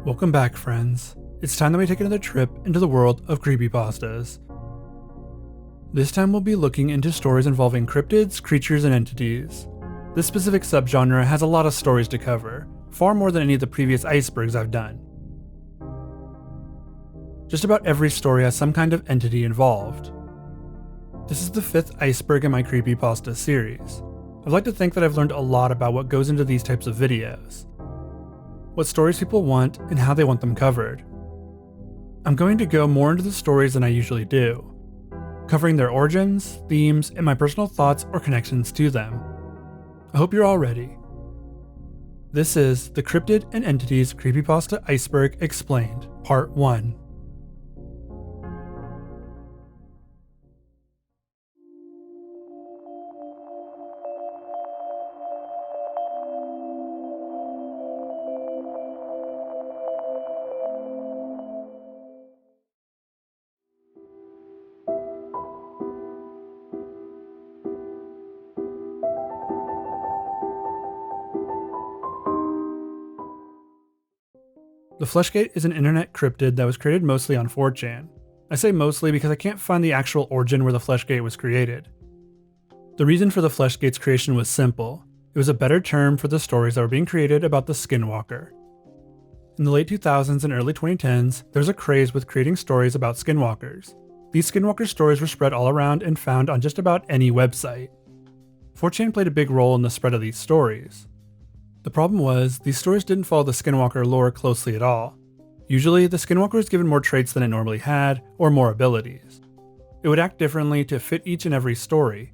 Welcome back, friends. It's time that we take another trip into the world of creepypastas. This time we'll be looking into stories involving cryptids, creatures, and entities. This specific subgenre has a lot of stories to cover, far more than any of the previous icebergs I've done. Just about every story has some kind of entity involved. This is the 5th iceberg in my creepypasta series. I'd like to think that I've learned a lot about what goes into these types of videos, what stories people want, and how they want them covered. I'm going to go more into the stories than I usually do, covering their origins, themes, and my personal thoughts or connections to them. I hope you're all ready. This is the Cryptid and Entities Creepypasta Iceberg Explained, Part 1. The Fleshgait is an internet cryptid that was created mostly on 4chan. I say mostly because I can't find the actual origin where the Fleshgait was created. The reason for the Fleshgait's creation was simple. It was a better term for the stories that were being created about the Skinwalker. In the late 2000s and early 2010s, there was a craze with creating stories about Skinwalkers. These Skinwalker stories were spread all around and found on just about any website. 4chan played a big role in the spread of these stories. The problem was, these stories didn't follow the Skinwalker lore closely at all. Usually, the Skinwalker was given more traits than it normally had, or more abilities. It would act differently to fit each and every story.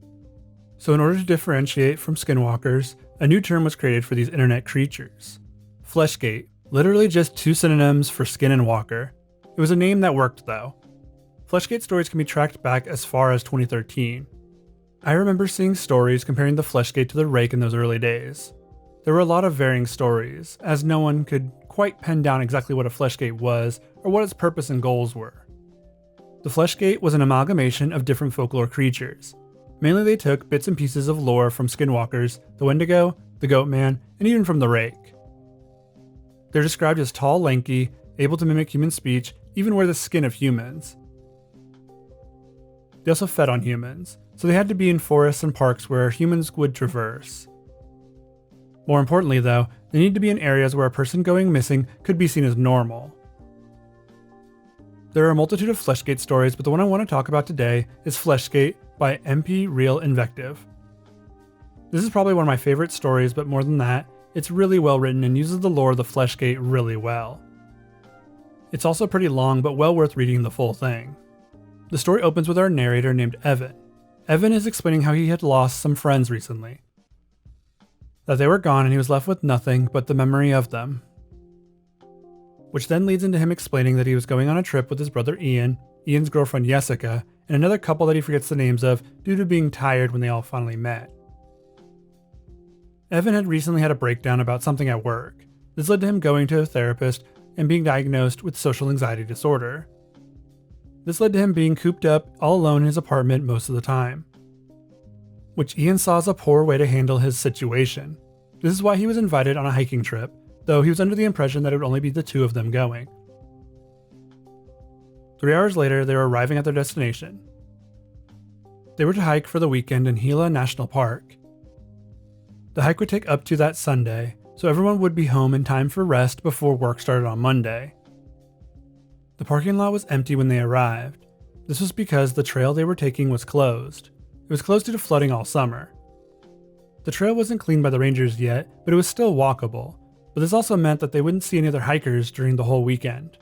So in order to differentiate from Skinwalkers, a new term was created for these internet creatures. Fleshgait, literally just 2 synonyms for skin and walker. It was a name that worked though. Fleshgait stories can be tracked back as far as 2013. I remember seeing stories comparing the Fleshgait to the Rake in those early days. There were a lot of varying stories, as no one could quite pin down exactly what a Fleshgait was or what its purpose and goals were. The Fleshgait was an amalgamation of different folklore creatures. Mainly they took bits and pieces of lore from Skinwalkers, the Wendigo, the Goatman, and even from the Rake. They're described as tall, lanky, able to mimic human speech, even wear the skin of humans. They also fed on humans, so they had to be in forests and parks where humans would traverse. More importantly though, they need to be in areas where a person going missing could be seen as normal. There are a multitude of Fleshgait stories, but the one I want to talk about today is Fleshgait by MP Real Invective. This is probably one of my favorite stories, but more than that, it's really well written and uses the lore of the Fleshgait really well. It's also pretty long, but well worth reading the full thing. The story opens with our narrator named Evan. Evan is explaining how he had lost some friends recently. That they were gone and he was left with nothing but the memory of them. Which then leads into him explaining that he was going on a trip with his brother Ian, Ian's girlfriend Jessica, and another couple that he forgets the names of due to being tired when they all finally met. Evan had recently had a breakdown about something at work. This led to him going to a therapist and being diagnosed with social anxiety disorder. This led to him being cooped up all alone in his apartment most of the time, which Ian saw as a poor way to handle his situation. This is why he was invited on a hiking trip, though he was under the impression that it would only be the 2 of them going. 3 hours later, they were arriving at their destination. They were to hike for the weekend in Gila National Park. The hike would take up to that Sunday, so everyone would be home in time for rest before work started on Monday. The parking lot was empty when they arrived. This was because the trail they were taking was closed. It was closed due to flooding all summer. The trail wasn't cleaned by the rangers yet, but it was still walkable, but this also meant that they wouldn't see any other hikers during the whole weekend.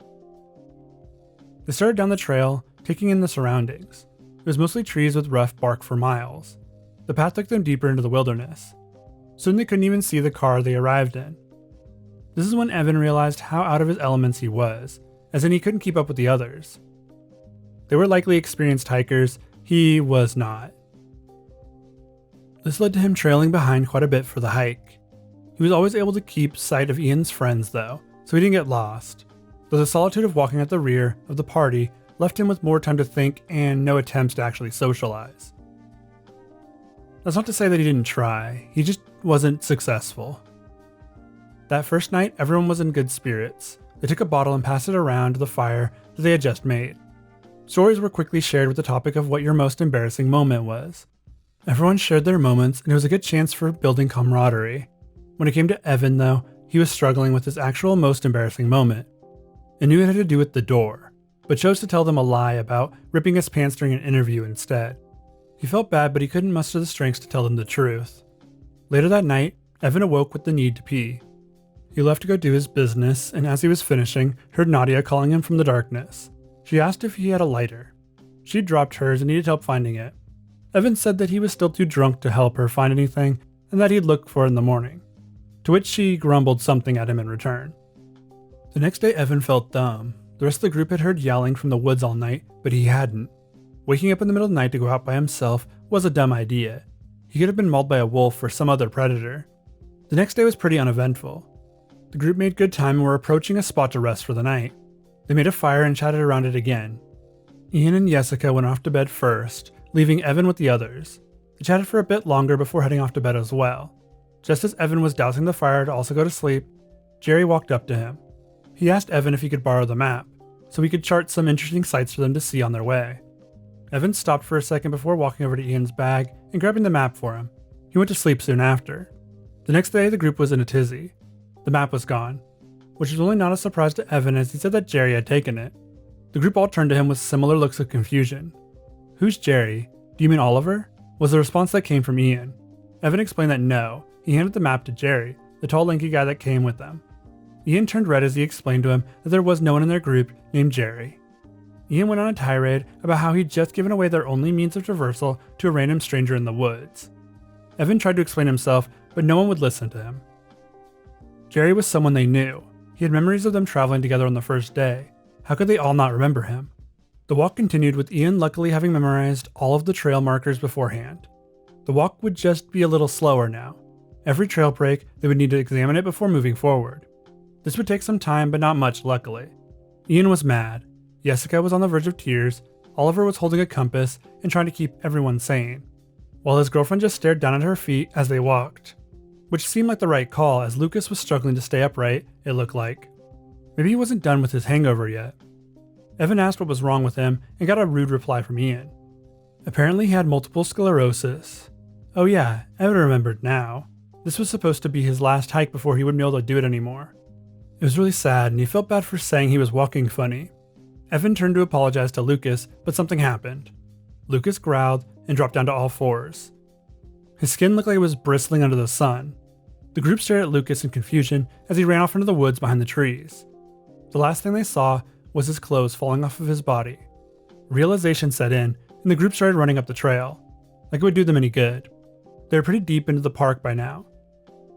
They started down the trail, taking in the surroundings. It was mostly trees with rough bark for miles. The path took them deeper into the wilderness. Soon they couldn't even see the car they arrived in. This is when Evan realized how out of his elements he was, as in he couldn't keep up with the others. They were likely experienced hikers, he was not. This led to him trailing behind quite a bit for the hike. He was always able to keep sight of Ian's friends though, so he didn't get lost, though the solitude of walking at the rear of the party left him with more time to think and no attempts to actually socialize. That's not to say that he didn't try, he just wasn't successful. That first night, everyone was in good spirits. They took a bottle and passed it around the fire that they had just made. Stories were quickly shared with the topic of what your most embarrassing moment was. Everyone shared their moments, and it was a good chance for building camaraderie. When it came to Evan, though, he was struggling with his actual most embarrassing moment. It knew it had to do with the door, but chose to tell them a lie about ripping his pants during an interview instead. He felt bad, but he couldn't muster the strength to tell them the truth. Later that night, Evan awoke with the need to pee. He left to go do his business, and as he was finishing, heard Nadia calling him from the darkness. She asked if he had a lighter. She'd dropped hers and needed help finding it. Evan said that he was still too drunk to help her find anything, and that he'd look for it in the morning. To which she grumbled something at him in return. The next day, Evan felt dumb. The rest of the group had heard yowling from the woods all night, but he hadn't. Waking up in the middle of the night to go out by himself was a dumb idea. He could have been mauled by a wolf or some other predator. The next day was pretty uneventful. The group made good time and were approaching a spot to rest for the night. They made a fire and chatted around it again. Ian and Jessica went off to bed first, leaving Evan with the others. They chatted for a bit longer before heading off to bed as well. Just as Evan was dousing the fire to also go to sleep, Jerry walked up to him. He asked Evan if he could borrow the map, so he could chart some interesting sights for them to see on their way. Evan stopped for a second before walking over to Ian's bag and grabbing the map for him. He went to sleep soon after. The next day, the group was in a tizzy. The map was gone, which was really not a surprise to Evan as he said that Jerry had taken it. The group all turned to him with similar looks of confusion. "Who's Jerry? Do you mean Oliver?" was the response that came from Ian. Evan explained that no, he handed the map to Jerry, the tall lanky guy that came with them. Ian turned red as he explained to him that there was no one in their group named Jerry. Ian went on a tirade about how he'd just given away their only means of traversal to a random stranger in the woods. Evan tried to explain himself, but no one would listen to him. Jerry was someone they knew. He had memories of them traveling together on the first day. How could they all not remember him? The walk continued with Ian luckily having memorized all of the trail markers beforehand. The walk would just be a little slower now. Every trail break, they would need to examine it before moving forward. This would take some time, but not much, luckily. Ian was mad. Jessica was on the verge of tears. Oliver was holding a compass and trying to keep everyone sane, while his girlfriend just stared down at her feet as they walked, which seemed like the right call as Lucas was struggling to stay upright, it looked like. Maybe he wasn't done with his hangover yet. Evan asked what was wrong with him and got a rude reply from Ian. Apparently he had multiple sclerosis. Oh yeah, Evan remembered now. This was supposed to be his last hike before he wouldn't be able to do it anymore. It was really sad and he felt bad for saying he was walking funny. Evan turned to apologize to Lucas, but something happened. Lucas growled and dropped down to all fours. His skin looked like it was bristling under the sun. The group stared at Lucas in confusion as he ran off into the woods behind the trees. The last thing they saw was his clothes falling off of his body. Realization set in, and the group started running up the trail, like it would do them any good. They were pretty deep into the park by now.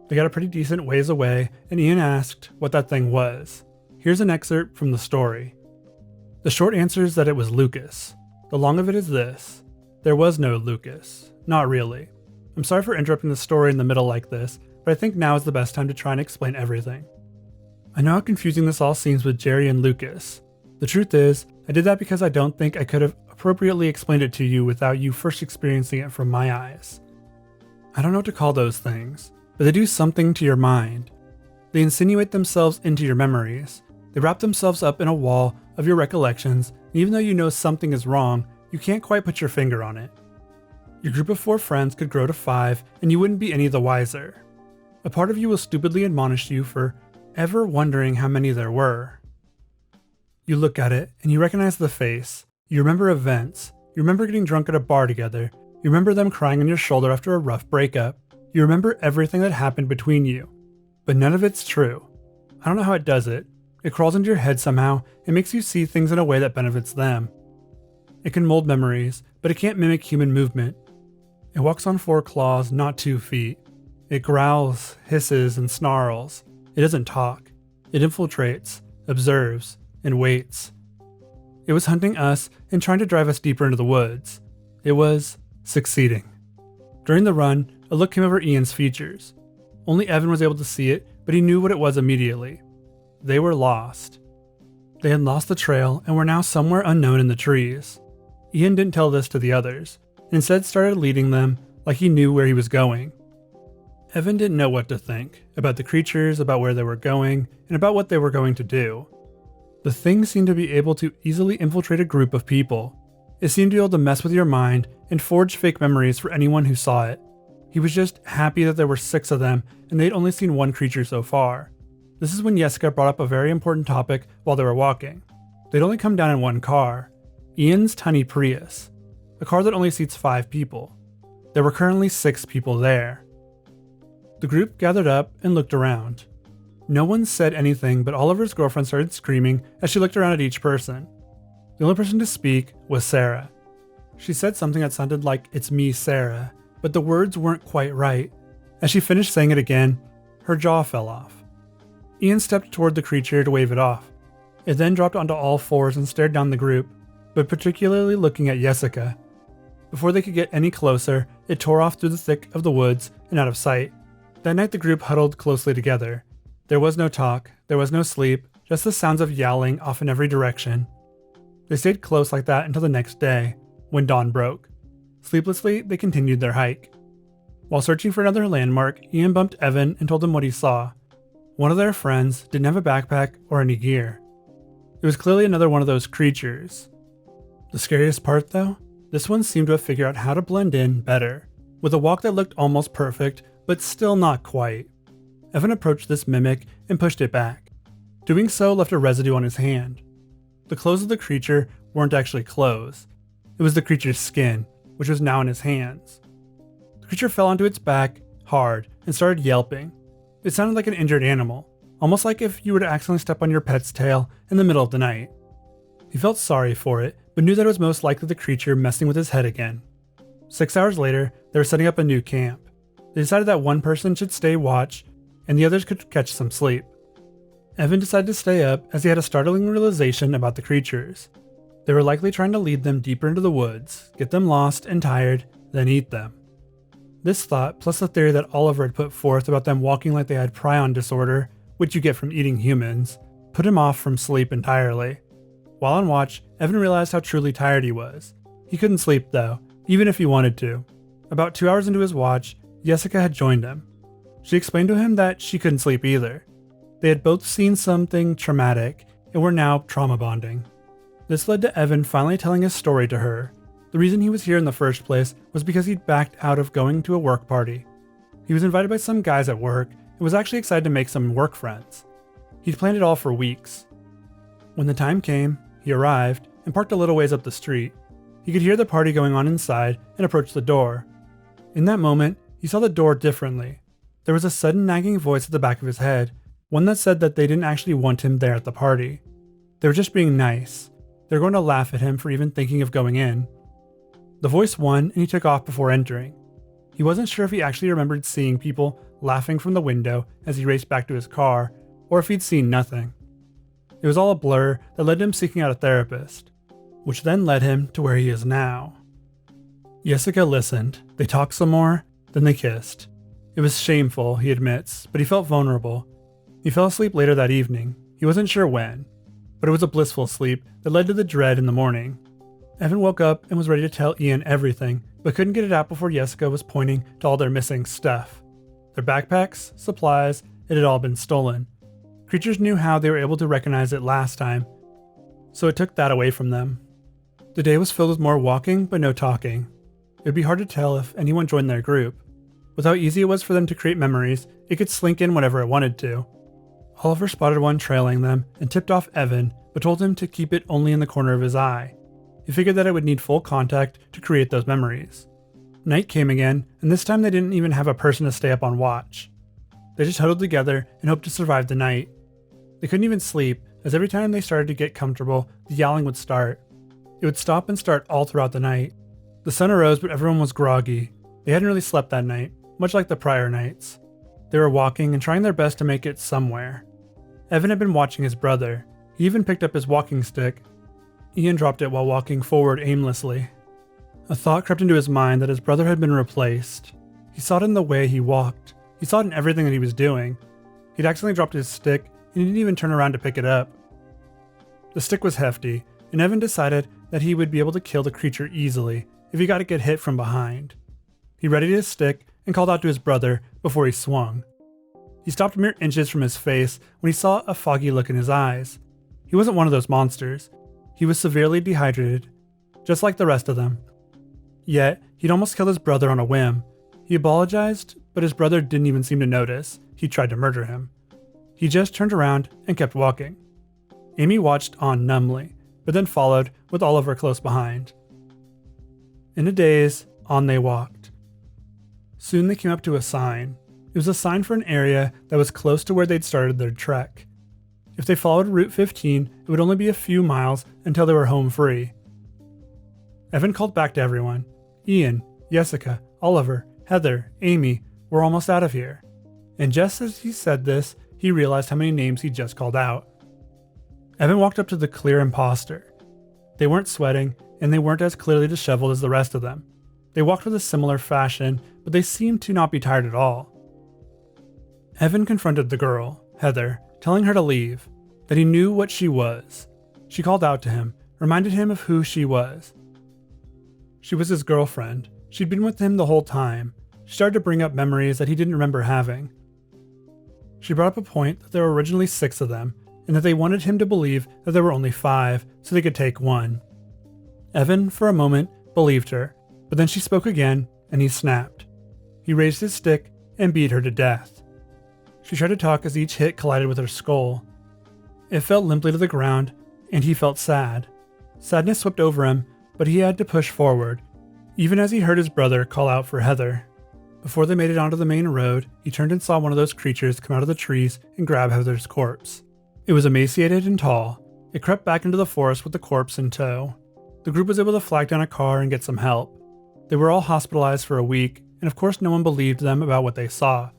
They got a pretty decent ways away, and Ian asked what that thing was. Here's an excerpt from the story. The short answer is that it was Lucas. The long of it is this. There was no Lucas. Not really. I'm sorry for interrupting the story in the middle like this, but I think now is the best time to try and explain everything. I know how confusing this all seems with Jerry and Lucas. The truth is, I did that because I don't think I could have appropriately explained it to you without you first experiencing it from my eyes. I don't know what to call those things, but they do something to your mind. They insinuate themselves into your memories. They wrap themselves up in a wall of your recollections, and even though you know something is wrong, you can't quite put your finger on it. Your group of 4 friends could grow to 5, and you wouldn't be any the wiser. A part of you will stupidly admonish you for ever wondering how many there were. You look at it, and you recognize the face. You remember events. You remember getting drunk at a bar together. You remember them crying on your shoulder after a rough breakup. You remember everything that happened between you. But none of it's true. I don't know how it does it. It crawls into your head somehow and makes you see things in a way that benefits them. It can mold memories, but it can't mimic human movement. It walks on 4 claws, not 2 feet. It growls, hisses, and snarls. It doesn't talk. It infiltrates, observes, and waits. It was hunting us and trying to drive us deeper into the woods. It was succeeding. During the run, a look came over Ian's features. Only Evan was able to see it, but he knew what it was immediately. They were lost. They had lost the trail and were now somewhere unknown in the trees. Ian didn't tell this to the others, and instead started leading them like he knew where he was going. Evan didn't know what to think about the creatures, about where they were going, and about what they were going to do. The thing seemed to be able to easily infiltrate a group of people. It seemed to be able to mess with your mind and forge fake memories for anyone who saw it. He was just happy that there were 6 of them and they'd only seen one creature so far. This is when Jessica brought up a very important topic while they were walking. They'd only come down in one car, Ian's tiny Prius, a car that only seats 5 people. There were currently 6 people there. The group gathered up and looked around. No one said anything, but Oliver's girlfriend started screaming as she looked around at each person. The only person to speak was Sarah. She said something that sounded like, "It's me, Sarah," but the words weren't quite right. As she finished saying it again, her jaw fell off. Ian stepped toward the creature to wave it off. It then dropped onto all 4s and stared down the group, but particularly looking at Jessica. Before they could get any closer, it tore off through the thick of the woods and out of sight. That night the group huddled closely together. There was no talk, there was no sleep, just the sounds of yowling off in every direction. They stayed close like that until the next day, when dawn broke. Sleeplessly, they continued their hike. While searching for another landmark, Ian bumped Evan and told him what he saw. One of their friends didn't have a backpack or any gear. It was clearly another one of those creatures. The scariest part though? This one seemed to have figured out how to blend in better, with a walk that looked almost perfect, but still not quite. Evan approached this mimic and pushed it back. Doing so left a residue on his hand. The clothes of the creature weren't actually clothes. It was the creature's skin, which was now in his hands. The creature fell onto its back, hard, and started yelping. It sounded like an injured animal, almost like if you were to accidentally step on your pet's tail in the middle of the night. He felt sorry for it, but knew that it was most likely the creature messing with his head again. 6 hours later, they were setting up a new camp. They decided that one person should stay watch, and the others could catch some sleep. Evan decided to stay up as he had a startling realization about the creatures. They were likely trying to lead them deeper into the woods, get them lost and tired, then eat them. This thought, plus the theory that Oliver had put forth about them walking like they had prion disorder, which you get from eating humans, put him off from sleep entirely. While on watch, Evan realized how truly tired he was. He couldn't sleep though, even if he wanted to. About 2 hours into his watch, Jessica had joined him. She explained to him that she couldn't sleep either. They had both seen something traumatic and were now trauma bonding. This led to Evan finally telling his story to her. The reason he was here in the first place was because he'd backed out of going to a work party. He was invited by some guys at work and was actually excited to make some work friends. He'd planned it all for weeks. When the time came, he arrived and parked a little ways up the street. He could hear the party going on inside and approached the door. In that moment, he saw the door differently. There was a sudden nagging voice at the back of his head, one that said that they didn't actually want him there at the party. They were just being nice. They were going to laugh at him for even thinking of going in. The voice won and he took off before entering. He wasn't sure if he actually remembered seeing people laughing from the window as he raced back to his car, or if he'd seen nothing. It was all a blur that led to him seeking out a therapist, which then led him to where he is now. Jessica listened. They talked some more, then they kissed. It was shameful, he admits, but he felt vulnerable. He fell asleep later that evening. He wasn't sure when, but it was a blissful sleep that led to the dread in the morning. Evan woke up and was ready to tell Ian everything, but couldn't get it out before Jessica was pointing to all their missing stuff. Their backpacks, supplies, it had all been stolen. Creatures knew how they were able to recognize it last time, so it took that away from them. The day was filled with more walking, but no talking. It would be hard to tell if anyone joined their group. With how easy it was for them to create memories, it could slink in whenever it wanted to. Oliver spotted one trailing them and tipped off Evan, but told him to keep it only in the corner of his eye. He figured that it would need full contact to create those memories. Night came again, and this time they didn't even have a person to stay up on watch. They just huddled together and hoped to survive the night. They couldn't even sleep, as every time they started to get comfortable, the yowling would start. It would stop and start all throughout the night. The sun arose, but everyone was groggy. They hadn't really slept that night, much like the prior nights. They were walking and trying their best to make it somewhere. Evan had been watching his brother. He even picked up his walking stick. Ian dropped it while walking forward aimlessly. A thought crept into his mind that his brother had been replaced. He saw it in the way he walked. He saw it in everything that he was doing. He'd accidentally dropped his stick, and he didn't even turn around to pick it up. The stick was hefty, and Evan decided that he would be able to kill the creature easily if he got to get hit from behind. He readied his stick and called out to his brother before he swung. He stopped mere inches from his face when he saw a foggy look in his eyes. He wasn't one of those monsters. He was severely dehydrated, just like the rest of them. Yet, he'd almost killed his brother on a whim. He apologized, but his brother didn't even seem to notice. He tried to murder him. He just turned around and kept walking. Amy watched on numbly, but then followed with Oliver close behind. In a daze, on they walked. Soon they came up to a sign. It was a sign for an area that was close to where they'd started their trek. If they followed Route 15, it would only be a few miles until they were home free. Evan called back to everyone. Ian, Jessica, Oliver, Heather, Amy, we're almost out of here. And just as he said this, he realized how many names he'd just called out. Evan walked up to the clear imposter. They weren't sweating, and they weren't as clearly disheveled as the rest of them. They walked with a similar fashion, but they seemed to not be tired at all. Evan confronted the girl, Heather, telling her to leave, that he knew what she was. She called out to him, reminded him of who she was. She was his girlfriend. She'd been with him the whole time. She started to bring up memories that he didn't remember having. She brought up a point that there were originally 6 of them, and that they wanted him to believe that there were only 5, so they could take one. Evan, for a moment, believed her, but then she spoke again, and he snapped. He raised his stick and beat her to death. She tried to talk as each hit collided with her skull. It fell limply to the ground, and he felt sad. Sadness swept over him, but he had to push forward, even as he heard his brother call out for Heather. Before they made it onto the main road, he turned and saw one of those creatures come out of the trees and grab Heather's corpse. It was emaciated and tall. It crept back into the forest with the corpse in tow. The group was able to flag down a car and get some help. They were all hospitalized for a week, and of course no one believed them about what they saw.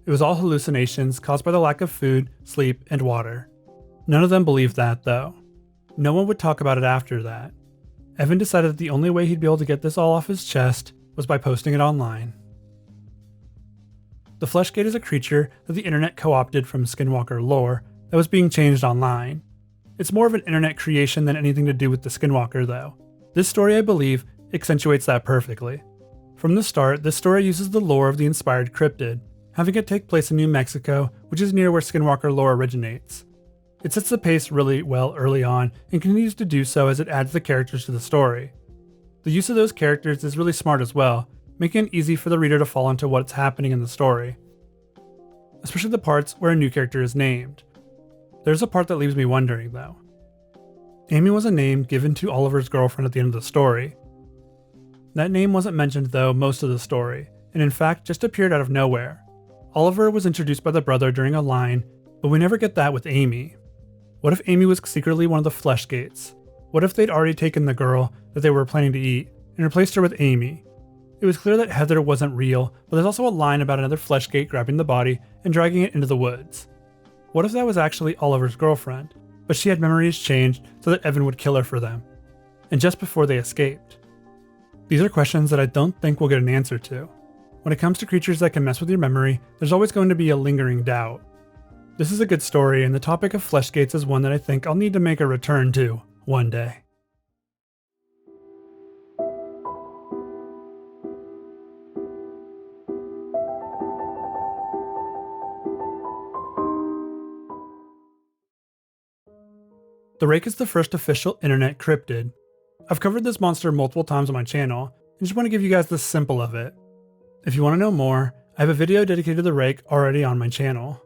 It was all hallucinations caused by the lack of food, sleep, and water. None of them believed that, though. No one would talk about it after that. Evan decided that the only way he'd be able to get this all off his chest was by posting it online. The Fleshgait is a creature that the internet co-opted from Skinwalker lore that was being changed online. It's more of an internet creation than anything to do with the Skinwalker, though. This story, I believe, accentuates that perfectly. From the start, this story uses the lore of the inspired cryptid, having it take place in New Mexico, which is near where Skinwalker lore originates. It sets the pace really well early on and continues to do so as it adds the characters to the story. The use of those characters is really smart as well, making it easy for the reader to fall into what's happening in the story. Especially the parts where a new character is named. There's a part that leaves me wondering, though. Amy was a name given to Oliver's girlfriend at the end of the story. That name wasn't mentioned, though, most of the story, and in fact just appeared out of nowhere. Oliver was introduced by the brother during a line, but we never get that with Amy. What if Amy was secretly one of the Fleshgaits? What if they'd already taken the girl that they were planning to eat and replaced her with Amy? It was clear that Heather wasn't real, but there's also a line about another Fleshgait grabbing the body and dragging it into the woods. What if that was actually Oliver's girlfriend, but she had memories changed so that Evan would kill her for them, and just before they escaped? These are questions that I don't think we'll get an answer to. When it comes to creatures that can mess with your memory, there's always going to be a lingering doubt. This is a good story, and the topic of Fleshgaits is one that I think I'll need to make a return to one day. The Rake is the first official internet cryptid. I've covered this monster multiple times on my channel, and just want to give you guys the simple of it. If you want to know more, I have a video dedicated to the Rake already on my channel.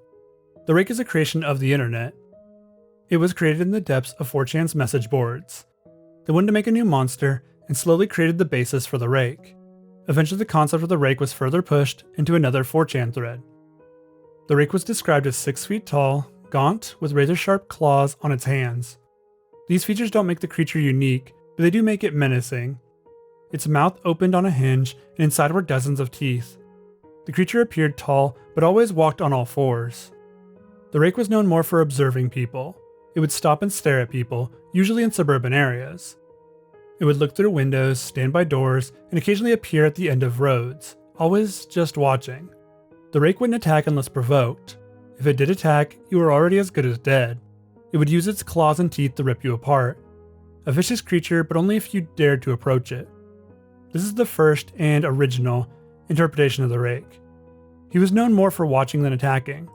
The Rake is a creation of the internet. It was created in the depths of 4chan's message boards. They wanted to make a new monster, and slowly created the basis for the Rake. Eventually the concept of the Rake was further pushed into another 4chan thread. The Rake was described as 6 feet tall, gaunt, with razor-sharp claws on its hands. These features don't make the creature unique, but they do make it menacing. Its mouth opened on a hinge, and inside were dozens of teeth. The creature appeared tall, but always walked on all fours. The Rake was known more for observing people. It would stop and stare at people, usually in suburban areas. It would look through windows, stand by doors, and occasionally appear at the end of roads, always just watching. The Rake wouldn't attack unless provoked. If it did attack, you were already as good as dead. It would use its claws and teeth to rip you apart. A vicious creature, but only if you dared to approach it. This is the first and original, Interpretation of the Rake. He was known more for watching than attacking.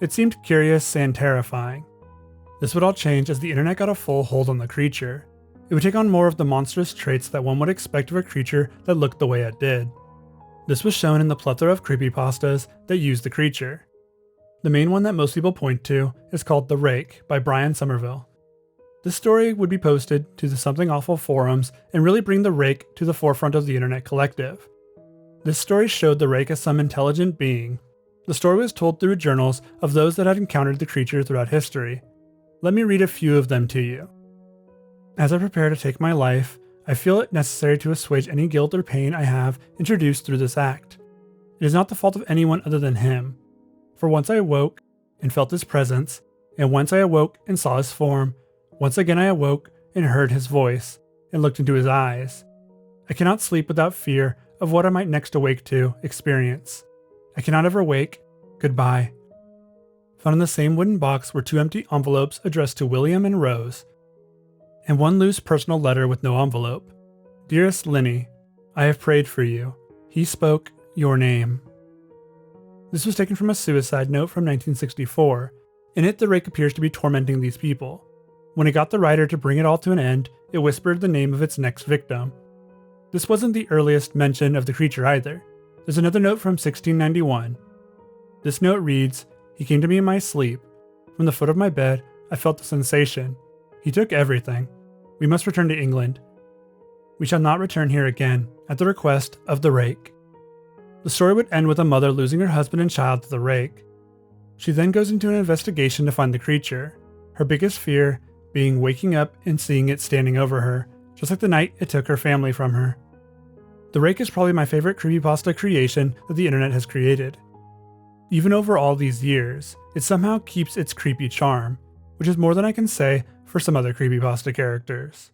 It seemed curious and terrifying. This would all change as the internet got a full hold on the creature. It would take on more of the monstrous traits that one would expect of a creature that looked the way it did. This was shown in the plethora of creepypastas that used the creature. The main one that most people point to is called The Rake by Brian Somerville. This story would be posted to the Something Awful forums and really bring the Rake to the forefront of the internet collective. This story showed the Rake as some intelligent being. The story was told through journals of those that had encountered the creature throughout history. Let me read a few of them to you. As I prepare to take my life, I feel it necessary to assuage any guilt or pain I have introduced through this act. It is not the fault of anyone other than him. For once I awoke and felt his presence, and once I awoke and saw his form, once again I awoke and heard his voice, and looked into his eyes. I cannot sleep without fear of what I might next awake to experience. I cannot ever wake. Goodbye. Found in the same wooden box were 2 empty envelopes addressed to William and Rose, and 1 loose personal letter with no envelope. Dearest Linny, I have prayed for you. He spoke your name. This was taken from a suicide note from 1964. In it, the Rake appears to be tormenting these people. When it got the writer to bring it all to an end, it whispered the name of its next victim. This wasn't the earliest mention of the creature either. There's another note from 1691. This note reads, "He came to me in my sleep. From the foot of my bed, I felt a sensation. He took everything. We must return to England. We shall not return here again, at the request of the Rake." The story would end with a mother losing her husband and child to the Rake. She then goes into an investigation to find the creature, her biggest fear being waking up and seeing it standing over her, just like the night it took her family from her. The Rake is probably my favorite creepypasta creation that the internet has created. Even over all these years, it somehow keeps its creepy charm, which is more than I can say for some other creepypasta characters.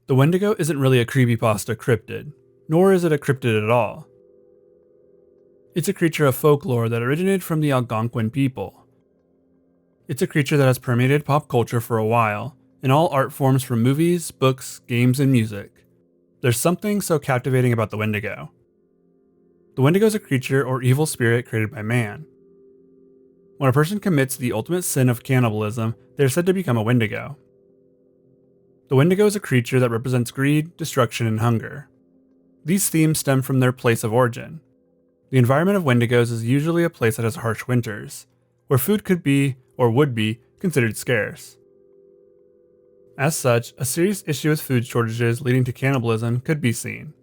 The Wendigo isn't really a creepypasta cryptid, nor is it a cryptid at all. It's a creature of folklore that originated from the Algonquin people. It's a creature that has permeated pop culture for a while, in all art forms from movies, books, games, and music. There's something so captivating about the Wendigo. The Wendigo is a creature or evil spirit created by man. When a person commits the ultimate sin of cannibalism, they are said to become a Wendigo. The Wendigo is a creature that represents greed, destruction, and hunger. These themes stem from their place of origin. The environment of Wendigos is usually a place that has harsh winters, where food could be, or would be, considered scarce. As such, a serious issue with food shortages leading to cannibalism could be seen.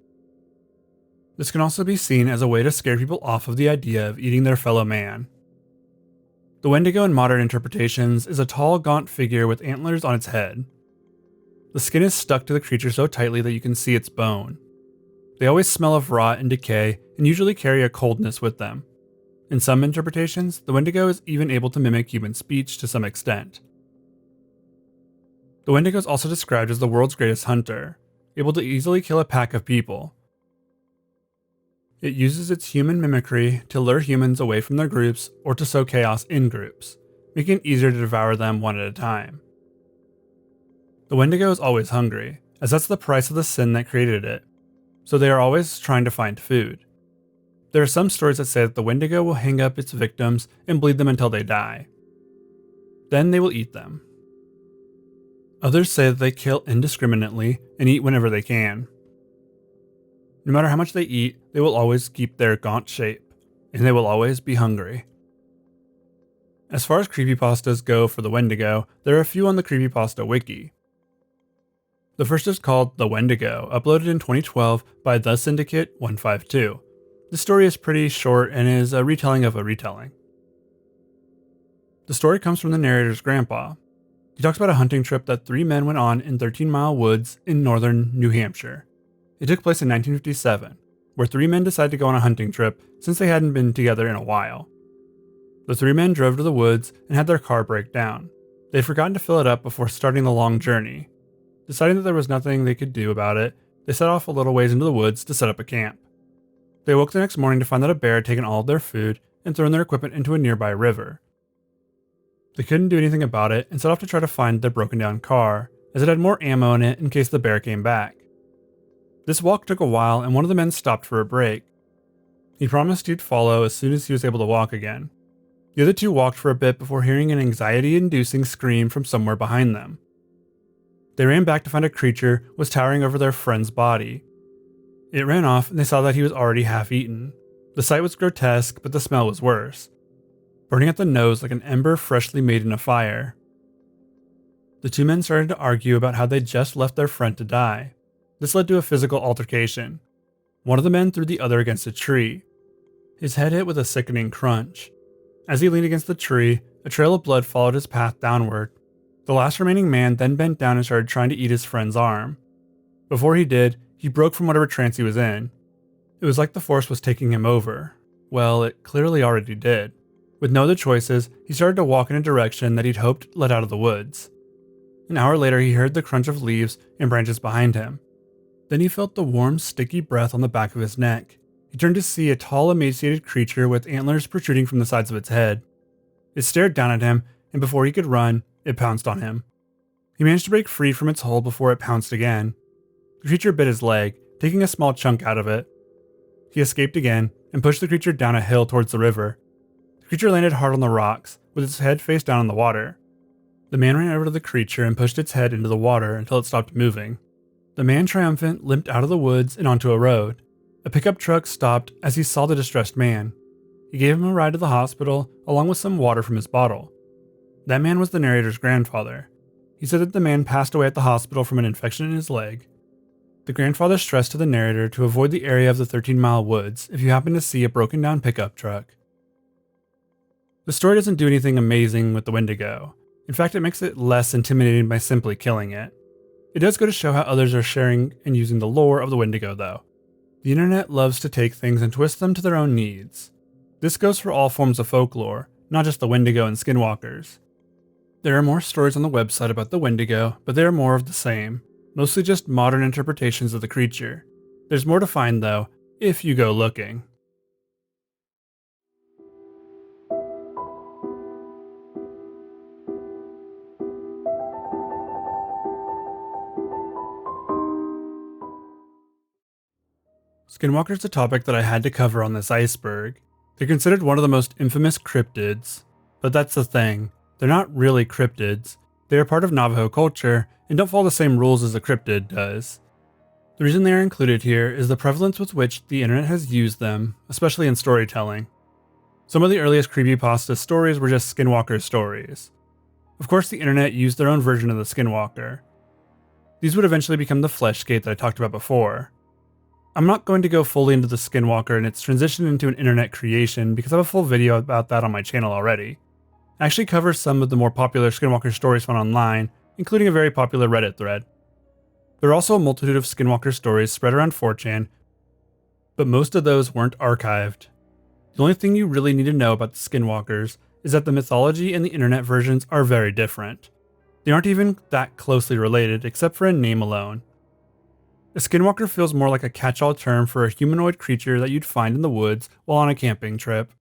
This can also be seen as a way to scare people off of the idea of eating their fellow man. The Wendigo in modern interpretations is a tall, gaunt figure with antlers on its head. The skin is stuck to the creature so tightly that you can see its bone. They always smell of rot and decay and usually carry a coldness with them. In some interpretations, the Wendigo is even able to mimic human speech to some extent. The Wendigo is also described as the world's greatest hunter, able to easily kill a pack of people. It uses its human mimicry to lure humans away from their groups or to sow chaos in groups, making it easier to devour them one at a time. The Wendigo is always hungry, as that's the price of the sin that created it, so they are always trying to find food. There are some stories that say that the Wendigo will hang up its victims and bleed them until they die. Then they will eat them. Others say that they kill indiscriminately and eat whenever they can. No matter how much they eat, they will always keep their gaunt shape, and they will always be hungry. As far as creepypastas go for the Wendigo, there are a few on the Creepypasta wiki. The first is called The Wendigo, uploaded in 2012 by The Syndicate 152. The story is pretty short and is a retelling of a retelling. The story comes from the narrator's grandpa. He talks about a hunting trip that 3 men went on in 13-mile woods in northern New Hampshire. It took place in 1957, where 3 men decided to go on a hunting trip since they hadn't been together in a while. The 3 men drove to the woods and had their car break down. They had forgotten to fill it up before starting the long journey. Deciding that there was nothing they could do about it, they set off a little ways into the woods to set up a camp. They woke the next morning to find that a bear had taken all of their food and thrown their equipment into a nearby river. They couldn't do anything about it and set off to try to find their broken down car, as it had more ammo in it in case the bear came back. This walk took a while and one of the men stopped for a break. He promised he'd follow as soon as he was able to walk again. The other two walked for a bit before hearing an anxiety-inducing scream from somewhere behind them. They ran back to find a creature was towering over their friend's body. It ran off and they saw that he was already half-eaten. The sight was grotesque, but the smell was worse, burning at the nose like an ember freshly made in a fire. The two men started to argue about how they'd just left their friend to die. This led to a physical altercation. One of the men threw the other against a tree. His head hit with a sickening crunch. As he leaned against the tree, a trail of blood followed his path downward. The last remaining man then bent down and started trying to eat his friend's arm. Before he did, he broke from whatever trance he was in. It was like the force was taking him over. Well, it clearly already did. With no other choices, he started to walk in a direction that he'd hoped led out of the woods. An hour later, he heard the crunch of leaves and branches behind him. Then he felt the warm, sticky breath on the back of his neck. He turned to see a tall, emaciated creature with antlers protruding from the sides of its head. It stared down at him, and before he could run, it pounced on him. He managed to break free from its hold before it pounced again. The creature bit his leg, taking a small chunk out of it. He escaped again and pushed the creature down a hill towards the river. The creature landed hard on the rocks, with its head face down in the water. The man ran over to the creature and pushed its head into the water until it stopped moving. The man, triumphant, limped out of the woods and onto a road. A pickup truck stopped as he saw the distressed man. He gave him a ride to the hospital, along with some water from his bottle. That man was the narrator's grandfather. He said that the man passed away at the hospital from an infection in his leg. The grandfather stressed to the narrator to avoid the area of the 13-mile woods if you happen to see a broken down pickup truck. The story doesn't do anything amazing with the Wendigo. In fact, it makes it less intimidating by simply killing it. It does go to show how others are sharing and using the lore of the Wendigo though. The internet loves to take things and twist them to their own needs. This goes for all forms of folklore, not just the Wendigo and Skinwalkers. There are more stories on the website about the Wendigo, but they are more of the same, mostly just modern interpretations of the creature. There's more to find though, if you go looking. Skinwalkers is a topic that I had to cover on this iceberg. They're considered one of the most infamous cryptids, but that's the thing, they're not really cryptids. They are part of Navajo culture and don't follow the same rules as a cryptid does. The reason they are included here is the prevalence with which the internet has used them, especially in storytelling. Some of the earliest creepypasta stories were just Skinwalker stories. Of course, the internet used their own version of the Skinwalker. These would eventually become the Fleshgait that I talked about before. I'm not going to go fully into the Skinwalker and its transition into an internet creation because I have a full video about that on my channel already. I actually cover some of the more popular Skinwalker stories found online, including a very popular Reddit thread. There are also a multitude of Skinwalker stories spread around 4chan, but most of those weren't archived. The only thing you really need to know about the Skinwalkers is that the mythology and the internet versions are very different. They aren't even that closely related except for in name alone. A Skinwalker feels more like a catch-all term for a humanoid creature that you'd find in the woods while on a camping trip.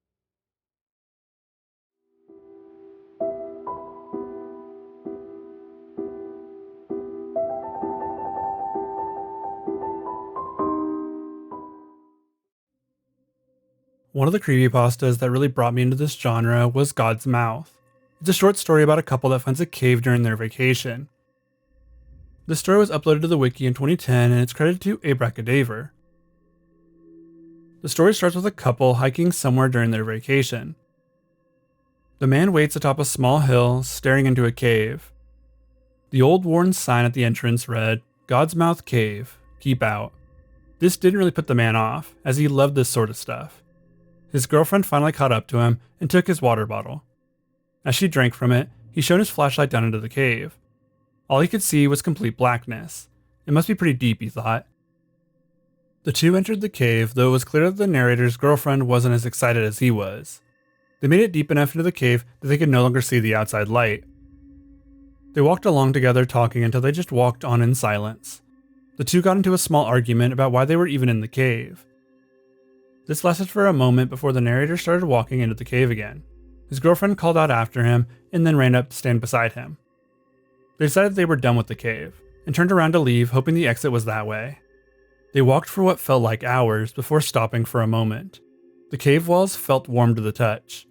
One of the creepypastas that really brought me into this genre was God's Mouth. It's a short story about a couple that finds a cave during their vacation. The story was uploaded to the wiki in 2010 and it's credited to Abracadaver. The story starts with a couple hiking somewhere during their vacation. The man waits atop a small hill, staring into a cave. The old worn sign at the entrance read, "God's Mouth Cave, keep out." This didn't really put the man off, as he loved this sort of stuff. His girlfriend finally caught up to him and took his water bottle. As she drank from it, he shone his flashlight down into the cave. All he could see was complete blackness. It must be pretty deep, he thought. The two entered the cave, though it was clear that the narrator's girlfriend wasn't as excited as he was. They made it deep enough into the cave that they could no longer see the outside light. They walked along together talking until they just walked on in silence. The two got into a small argument about why they were even in the cave. This lasted for a moment before the narrator started walking into the cave again. His girlfriend called out after him and then ran up to stand beside him. They decided they were done with the cave and turned around to leave, hoping the exit was that way. They walked for what felt like hours before stopping for a moment. The cave walls felt warm to the touch.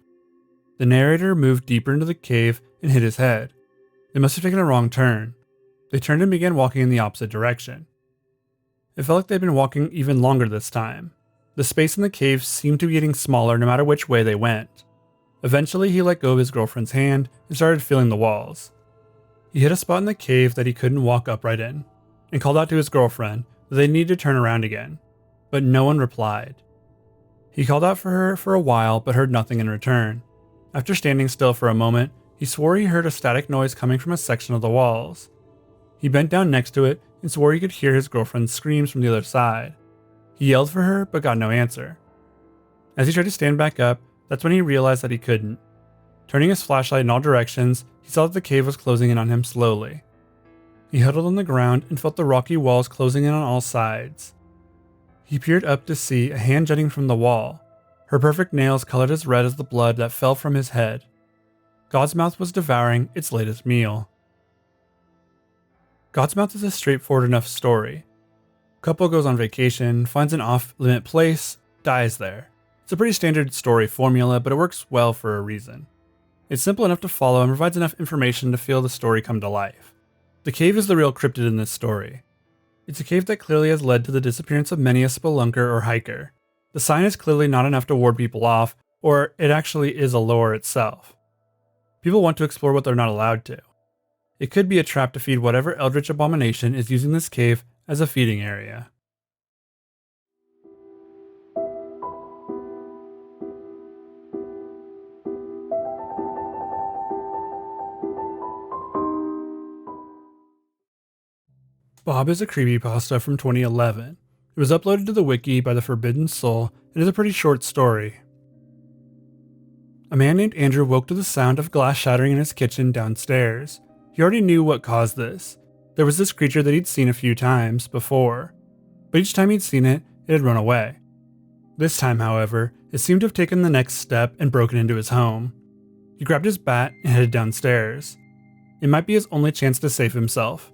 The narrator moved deeper into the cave and hit his head. They must have taken a wrong turn. They turned and began walking in the opposite direction. It felt like they'd been walking even longer this time. The space in the cave seemed to be getting smaller no matter which way they went. Eventually, he let go of his girlfriend's hand and started feeling the walls. He hit a spot in the cave that he couldn't walk upright in, and called out to his girlfriend that they needed to turn around again, but no one replied. He called out for her for a while but heard nothing in return. After standing still for a moment, he swore he heard a static noise coming from a section of the walls. He bent down next to it and swore he could hear his girlfriend's screams from the other side. He yelled for her but got no answer. As he tried to stand back up, that's when he realized that he couldn't. Turning his flashlight in all directions, he saw that the cave was closing in on him slowly. He huddled on the ground and felt the rocky walls closing in on all sides. He peered up to see a hand jutting from the wall. Her perfect nails colored as red as the blood that fell from his head. God's Mouth was devouring its latest meal. God's Mouth is a straightforward enough story. Couple goes on vacation, finds an off-limit place, dies there. It's a pretty standard story formula, but it works well for a reason. It's simple enough to follow and provides enough information to feel the story come to life. The cave is the real cryptid in this story. It's a cave that clearly has led to the disappearance of many a spelunker or hiker. The sign is clearly not enough to ward people off, or it actually is a lore itself. People want to explore what they're not allowed to. It could be a trap to feed whatever eldritch abomination is using this cave as a feeding area. Bob is a creepypasta from 2011. It was uploaded to the wiki by the Forbidden Soul and is a pretty short story. A man named Andrew woke to the sound of glass shattering in his kitchen downstairs. He already knew what caused this. There was this creature that he'd seen a few times before, but each time he'd seen it, it had run away. This time, however, it seemed to have taken the next step and broken into his home. He grabbed his bat and headed downstairs. It might be his only chance to save himself.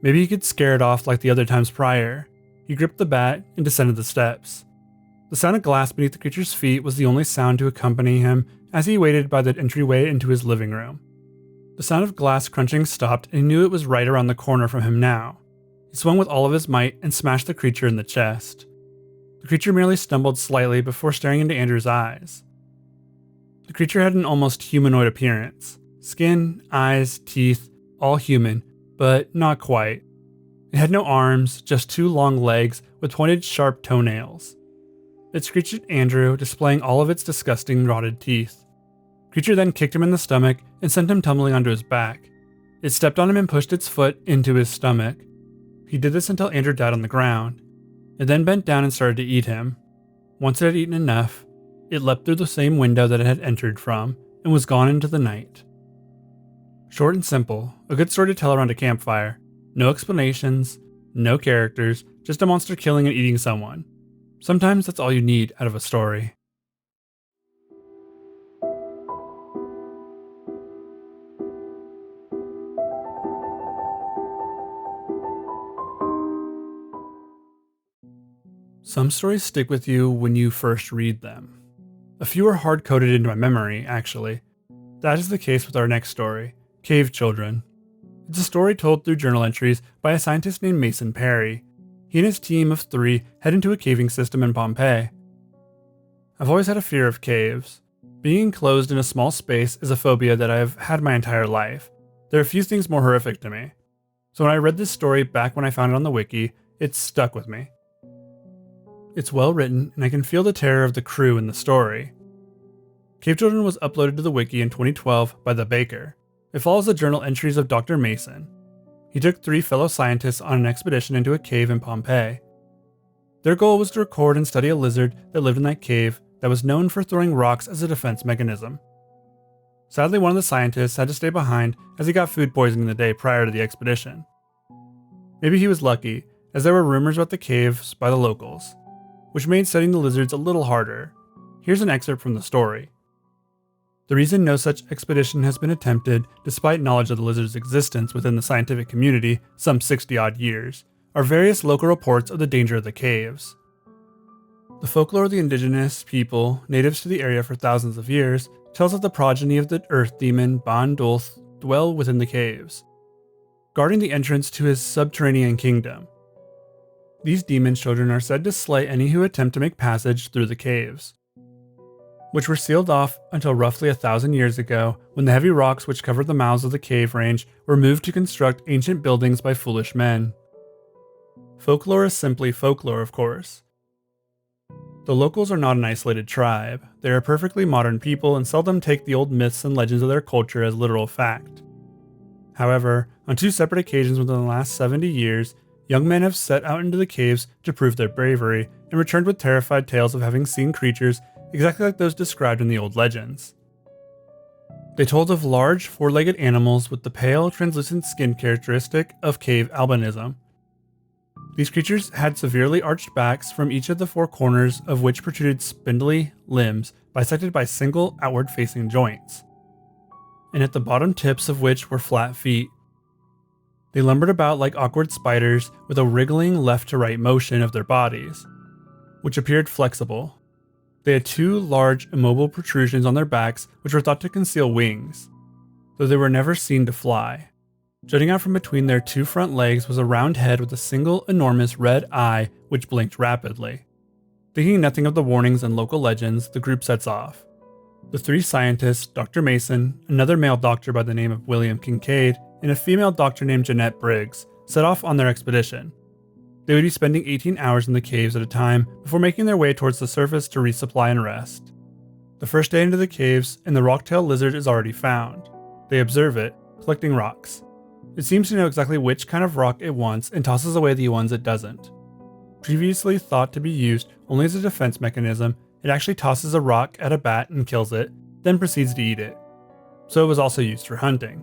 Maybe he could scare it off like the other times prior. He gripped the bat and descended the steps. The sound of glass beneath the creature's feet was the only sound to accompany him as he waited by the entryway into his living room. The sound of glass crunching stopped and he knew it was right around the corner from him now. He swung with all of his might and smashed the creature in the chest. The creature merely stumbled slightly before staring into Andrew's eyes. The creature had an almost humanoid appearance. Skin, eyes, teeth, all human, but not quite. It had no arms, just two long legs with pointed sharp toenails. It screeched at Andrew, displaying all of its disgusting rotted teeth. The creature then kicked him in the stomach and sent him tumbling onto his back. It stepped on him and pushed its foot into his stomach. He did this until Andrew died on the ground. It then bent down and started to eat him. Once it had eaten enough, it leapt through the same window that it had entered from and was gone into the night. Short and simple, a good story to tell around a campfire. No explanations, no characters, just a monster killing and eating someone. Sometimes that's all you need out of a story. Some stories stick with you when you first read them. A few are hard-coded into my memory, actually. That is the case with our next story, Cave Children. It's a story told through journal entries by a scientist named Mason Perry. He and his team of 3 head into a caving system in Pompeii. I've always had a fear of caves. Being enclosed in a small space is a phobia that I've had my entire life. There are few things more horrific to me. So when I read this story back when I found it on the wiki, it stuck with me. It's well written, and I can feel the terror of the crew in the story. Cave Children was uploaded to the wiki in 2012 by The Baker. It follows the journal entries of Dr. Mason. He took 3 fellow scientists on an expedition into a cave in Pompeii. Their goal was to record and study a lizard that lived in that cave that was known for throwing rocks as a defense mechanism. Sadly, one of the scientists had to stay behind as he got food poisoning the day prior to the expedition. Maybe he was lucky, as there were rumors about the caves by the locals. which made studying the lizards a little harder. Here's an excerpt from the story. The reason no such expedition has been attempted, despite knowledge of the lizard's existence within the scientific community some 60-odd years, are various local reports of the danger of the caves. The folklore of the indigenous people, natives to the area for thousands of years, tells of the progeny of the earth demon Ban Dulth dwell within the caves, guarding the entrance to his subterranean kingdom. These demon children are said to slay any who attempt to make passage through the caves, which were sealed off until roughly 1,000 years ago, when the heavy rocks which covered the mouths of the cave range were moved to construct ancient buildings by foolish men. Folklore is simply folklore, of course. The locals are not an isolated tribe. They are perfectly modern people and seldom take the old myths and legends of their culture as literal fact. However, on 2 separate occasions within the last 70 years, young men have set out into the caves to prove their bravery and returned with terrified tales of having seen creatures exactly like those described in the old legends. They told of large, 4-legged animals with the pale, translucent skin characteristic of cave albinism. These creatures had severely arched backs, from each of the 4 corners of which protruded spindly limbs bisected by single outward-facing joints, and at the bottom tips of which were flat feet. They lumbered about like awkward spiders with a wriggling left-to-right motion of their bodies, which appeared flexible. They had 2 large, immobile protrusions on their backs which were thought to conceal wings, though they were never seen to fly. Jutting out from between their 2 front legs was a round head with a single enormous red eye which blinked rapidly. Thinking nothing of the warnings and local legends, the group sets off. The 3 scientists, Dr. Mason, another male doctor by the name of William Kincaid, and a female doctor named Jeanette Briggs, set off on their expedition. They would be spending 18 hours in the caves at a time before making their way towards the surface to resupply and rest. The first day into the caves, and the rock-tailed lizard is already found. They observe it, collecting rocks. It seems to know exactly which kind of rock it wants and tosses away the ones it doesn't. Previously thought to be used only as a defense mechanism, it actually tosses a rock at a bat and kills it, then proceeds to eat it. So it was also used for hunting.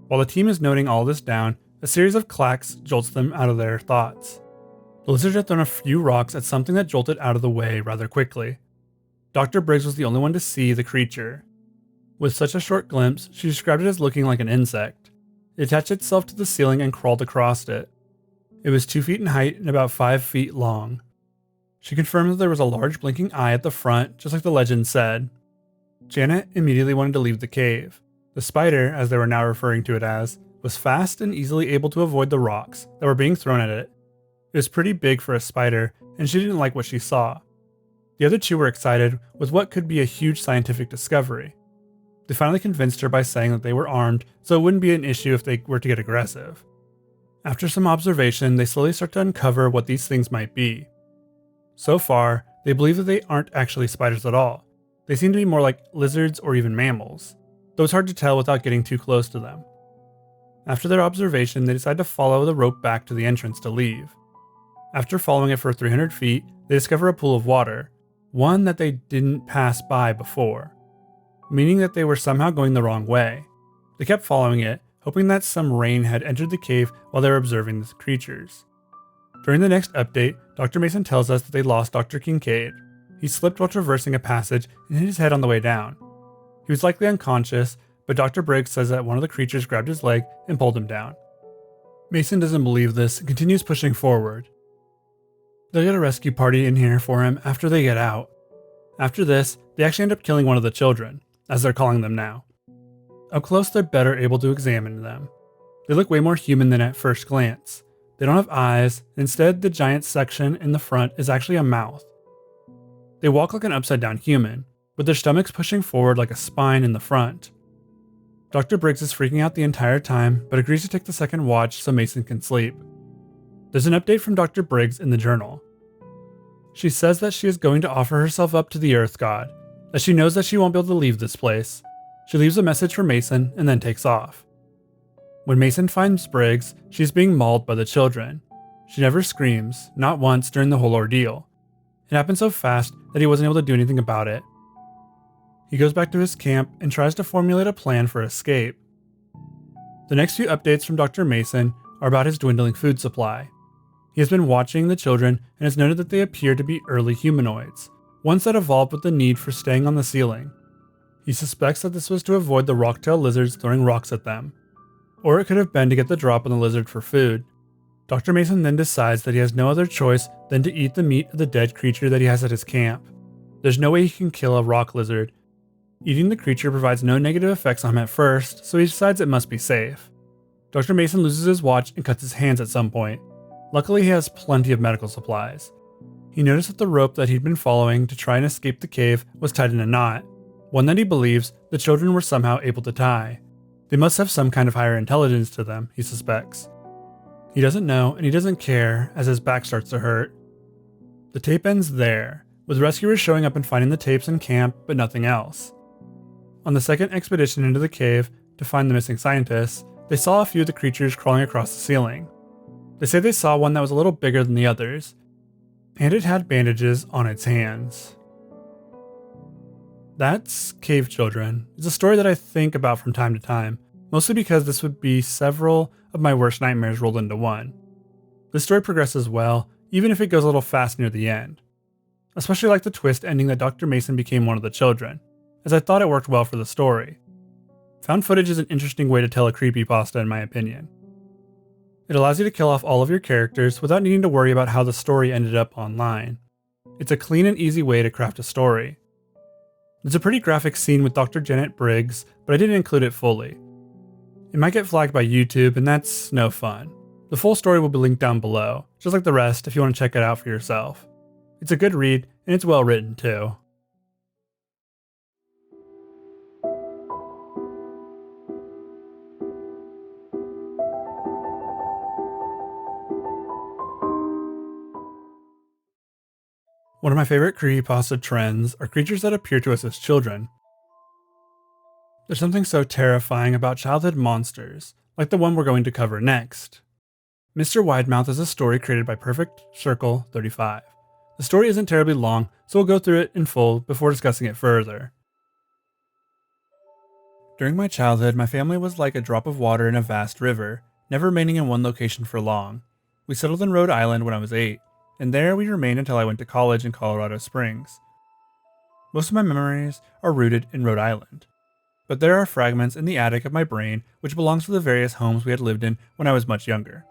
While the team is noting all this down, a series of clacks jolts them out of their thoughts. The lizard had thrown a few rocks at something that jolted out of the way rather quickly. Dr. Briggs was the only one to see the creature. With such a short glimpse, she described it as looking like an insect. It attached itself to the ceiling and crawled across it. It was 2 feet in height and about 5 feet long. She confirmed that there was a large blinking eye at the front, just like the legend said. Janet immediately wanted to leave the cave. The spider, as they were now referring to it as, was fast and easily able to avoid the rocks that were being thrown at it. It was pretty big for a spider, and she didn't like what she saw. The other 2 were excited with what could be a huge scientific discovery. They finally convinced her by saying that they were armed, so it wouldn't be an issue if they were to get aggressive. After some observation, they slowly start to uncover what these things might be. So far, they believe that they aren't actually spiders at all. They seem to be more like lizards or even mammals, though it's hard to tell without getting too close to them. After their observation, they decide to follow the rope back to the entrance to leave. After following it for 300 feet, they discover a pool of water, one that they didn't pass by before, meaning that they were somehow going the wrong way. They kept following it, hoping that some rain had entered the cave while they were observing the creatures. During the next update, Dr. Mason tells us that they lost Dr. Kincaid. He slipped while traversing a passage and hit his head on the way down. He was likely unconscious, but Dr. Briggs says that one of the creatures grabbed his leg and pulled him down. Mason doesn't believe this and continues pushing forward. They'll get a rescue party in here for him after they get out. After this, they actually end up killing one of the children, as they're calling them now. Up close, they're better able to examine them. They look way more human than at first glance. They don't have eyes, instead the giant section in the front is actually a mouth. They walk like an upside down human, with their stomachs pushing forward like a spine in the front. Dr. Briggs is freaking out the entire time, but agrees to take the second watch so Mason can sleep. There's an update from Dr. Briggs in the journal. She says that she is going to offer herself up to the Earth God, as she knows that she won't be able to leave this place. She leaves a message for Mason and then takes off. When Mason finds Briggs, she's being mauled by the children. She never screams, not once during the whole ordeal. It happened so fast that he wasn't able to do anything about it. He goes back to his camp and tries to formulate a plan for escape. The next few updates from Dr. Mason are about his dwindling food supply. He has been watching the children and has noted that they appear to be early humanoids, ones that evolved with the need for staying on the ceiling. He suspects that this was to avoid the rocktail lizards throwing rocks at them, or it could have been to get the drop on the lizard for food. Dr. Mason then decides that he has no other choice than to eat the meat of the dead creature that he has at his camp. There's no way he can kill a rock lizard. Eating the creature provides no negative effects on him at first, so he decides it must be safe. Dr. Mason loses his watch and cuts his hands at some point. Luckily, he has plenty of medical supplies. He noticed that the rope that he'd been following to try and escape the cave was tied in a knot, one that he believes the children were somehow able to tie. They must have some kind of higher intelligence to them, he suspects. He doesn't know, and he doesn't care as his back starts to hurt. The tape ends there, with rescuers showing up and finding the tapes in camp, but nothing else. On the second expedition into the cave to find the missing scientists, they saw a few of the creatures crawling across the ceiling. They say they saw one that was a little bigger than the others, and it had bandages on its hands. That's Cave Children. It's a story that I think about from time to time, mostly because this would be several of my worst nightmares rolled into one. This story progresses well, even if it goes a little fast near the end. Especially like the twist ending that Dr. Mason became one of the children, as I thought it worked well for the story. Found footage is an interesting way to tell a creepypasta in my opinion. It allows you to kill off all of your characters without needing to worry about how the story ended up online. It's a clean and easy way to craft a story. There's a pretty graphic scene with Dr. Janet Briggs, but I didn't include it fully. It might get flagged by YouTube, and that's no fun. The full story will be linked down below, just like the rest if you want to check it out for yourself. It's a good read, and it's well written too. One of my favorite creepypasta trends are creatures that appear to us as children. There's something so terrifying about childhood monsters, like the one we're going to cover next. Mr. Widemouth is a story created by Perfect Circle 35. The story isn't terribly long, so we'll go through it in full before discussing it further. During my childhood, my family was like a drop of water in a vast river, never remaining in one location for long. We settled in Rhode Island when I was 8, and there we remained until I went to college in Colorado Springs. Most of my memories are rooted in Rhode Island, but there are fragments in the attic of my brain which belongs to the various homes we had lived in when I was much younger.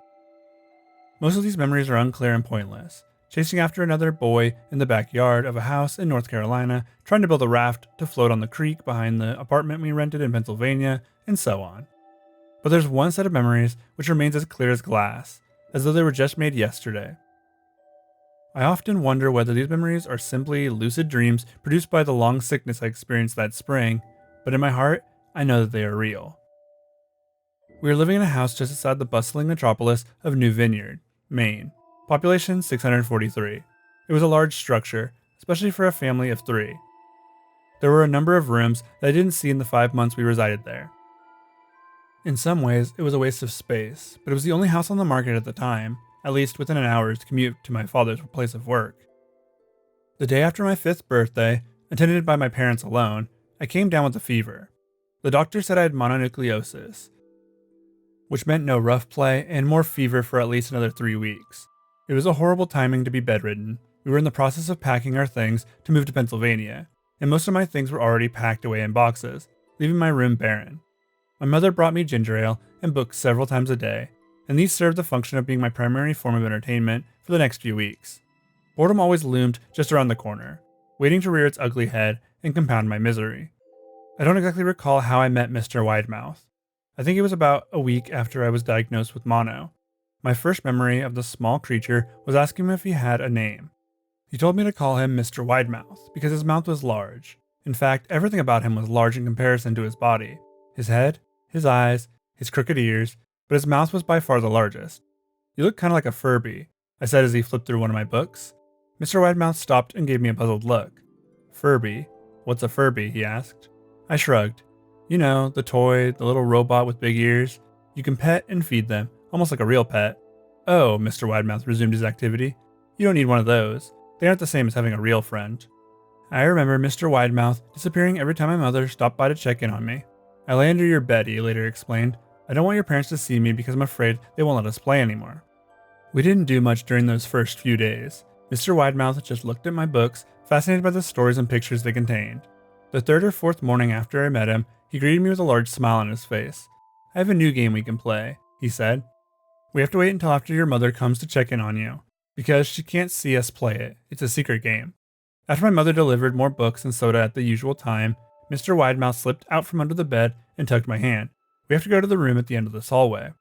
Most of these memories are unclear and pointless, chasing after another boy in the backyard of a house in North Carolina, trying to build a raft to float on the creek behind the apartment we rented in Pennsylvania, and so on. But there's one set of memories which remains as clear as glass, as though they were just made yesterday. I often wonder whether these memories are simply lucid dreams produced by the long sickness I experienced that spring, but in my heart, I know that they are real. We were living in a house just outside the bustling metropolis of New Vineyard, Maine. Population 643. It was a large structure, especially for a family of 3. There were a number of rooms that I didn't see in the 5 months we resided there. In some ways, it was a waste of space, but it was the only house on the market at the time, at least within an hour's commute to my father's place of work. The day after my 5th birthday, attended by my parents alone, I came down with a fever. The doctor said I had mononucleosis, which meant no rough play and more fever for at least another 3 weeks. It was a horrible timing to be bedridden. We were in the process of packing our things to move to Pennsylvania, and most of my things were already packed away in boxes, leaving my room barren. My mother brought me ginger ale and books several times a day, and these served the function of being my primary form of entertainment for the next few weeks. Boredom always loomed just around the corner, waiting to rear its ugly head and compound my misery. I don't exactly recall how I met Mr. Widemouth. I think it was about a week after I was diagnosed with mono. My first memory of the small creature was asking him if he had a name. He told me to call him Mr. Widemouth because his mouth was large. In fact, everything about him was large in comparison to his body. His head, his eyes, his crooked ears, but his mouth was by far the largest. "You look kind of like a Furby," I said as he flipped through one of my books. Mr. Widemouth stopped and gave me a puzzled look. "Furby? What's a Furby?" he asked. I shrugged. "You know, the toy, the little robot with big ears. You can pet and feed them, almost like a real pet." "Oh," Mr. Widemouth resumed his activity. "You don't need one of those. They aren't the same as having a real friend." I remember Mr. Widemouth disappearing every time my mother stopped by to check in on me. "I lay under your bed," he later explained. "I don't want your parents to see me because I'm afraid they won't let us play anymore." We didn't do much during those first few days. Mr. Widemouth just looked at my books, fascinated by the stories and pictures they contained. The third or fourth morning after I met him, he greeted me with a large smile on his face. "I have a new game we can play," he said. "We have to wait until after your mother comes to check in on you, because she can't see us play it. It's a secret game." After my mother delivered more books and soda at the usual time, Mr. Widemouth slipped out from under the bed and tugged my hand. "We have to go to the room at the end of this hallway,"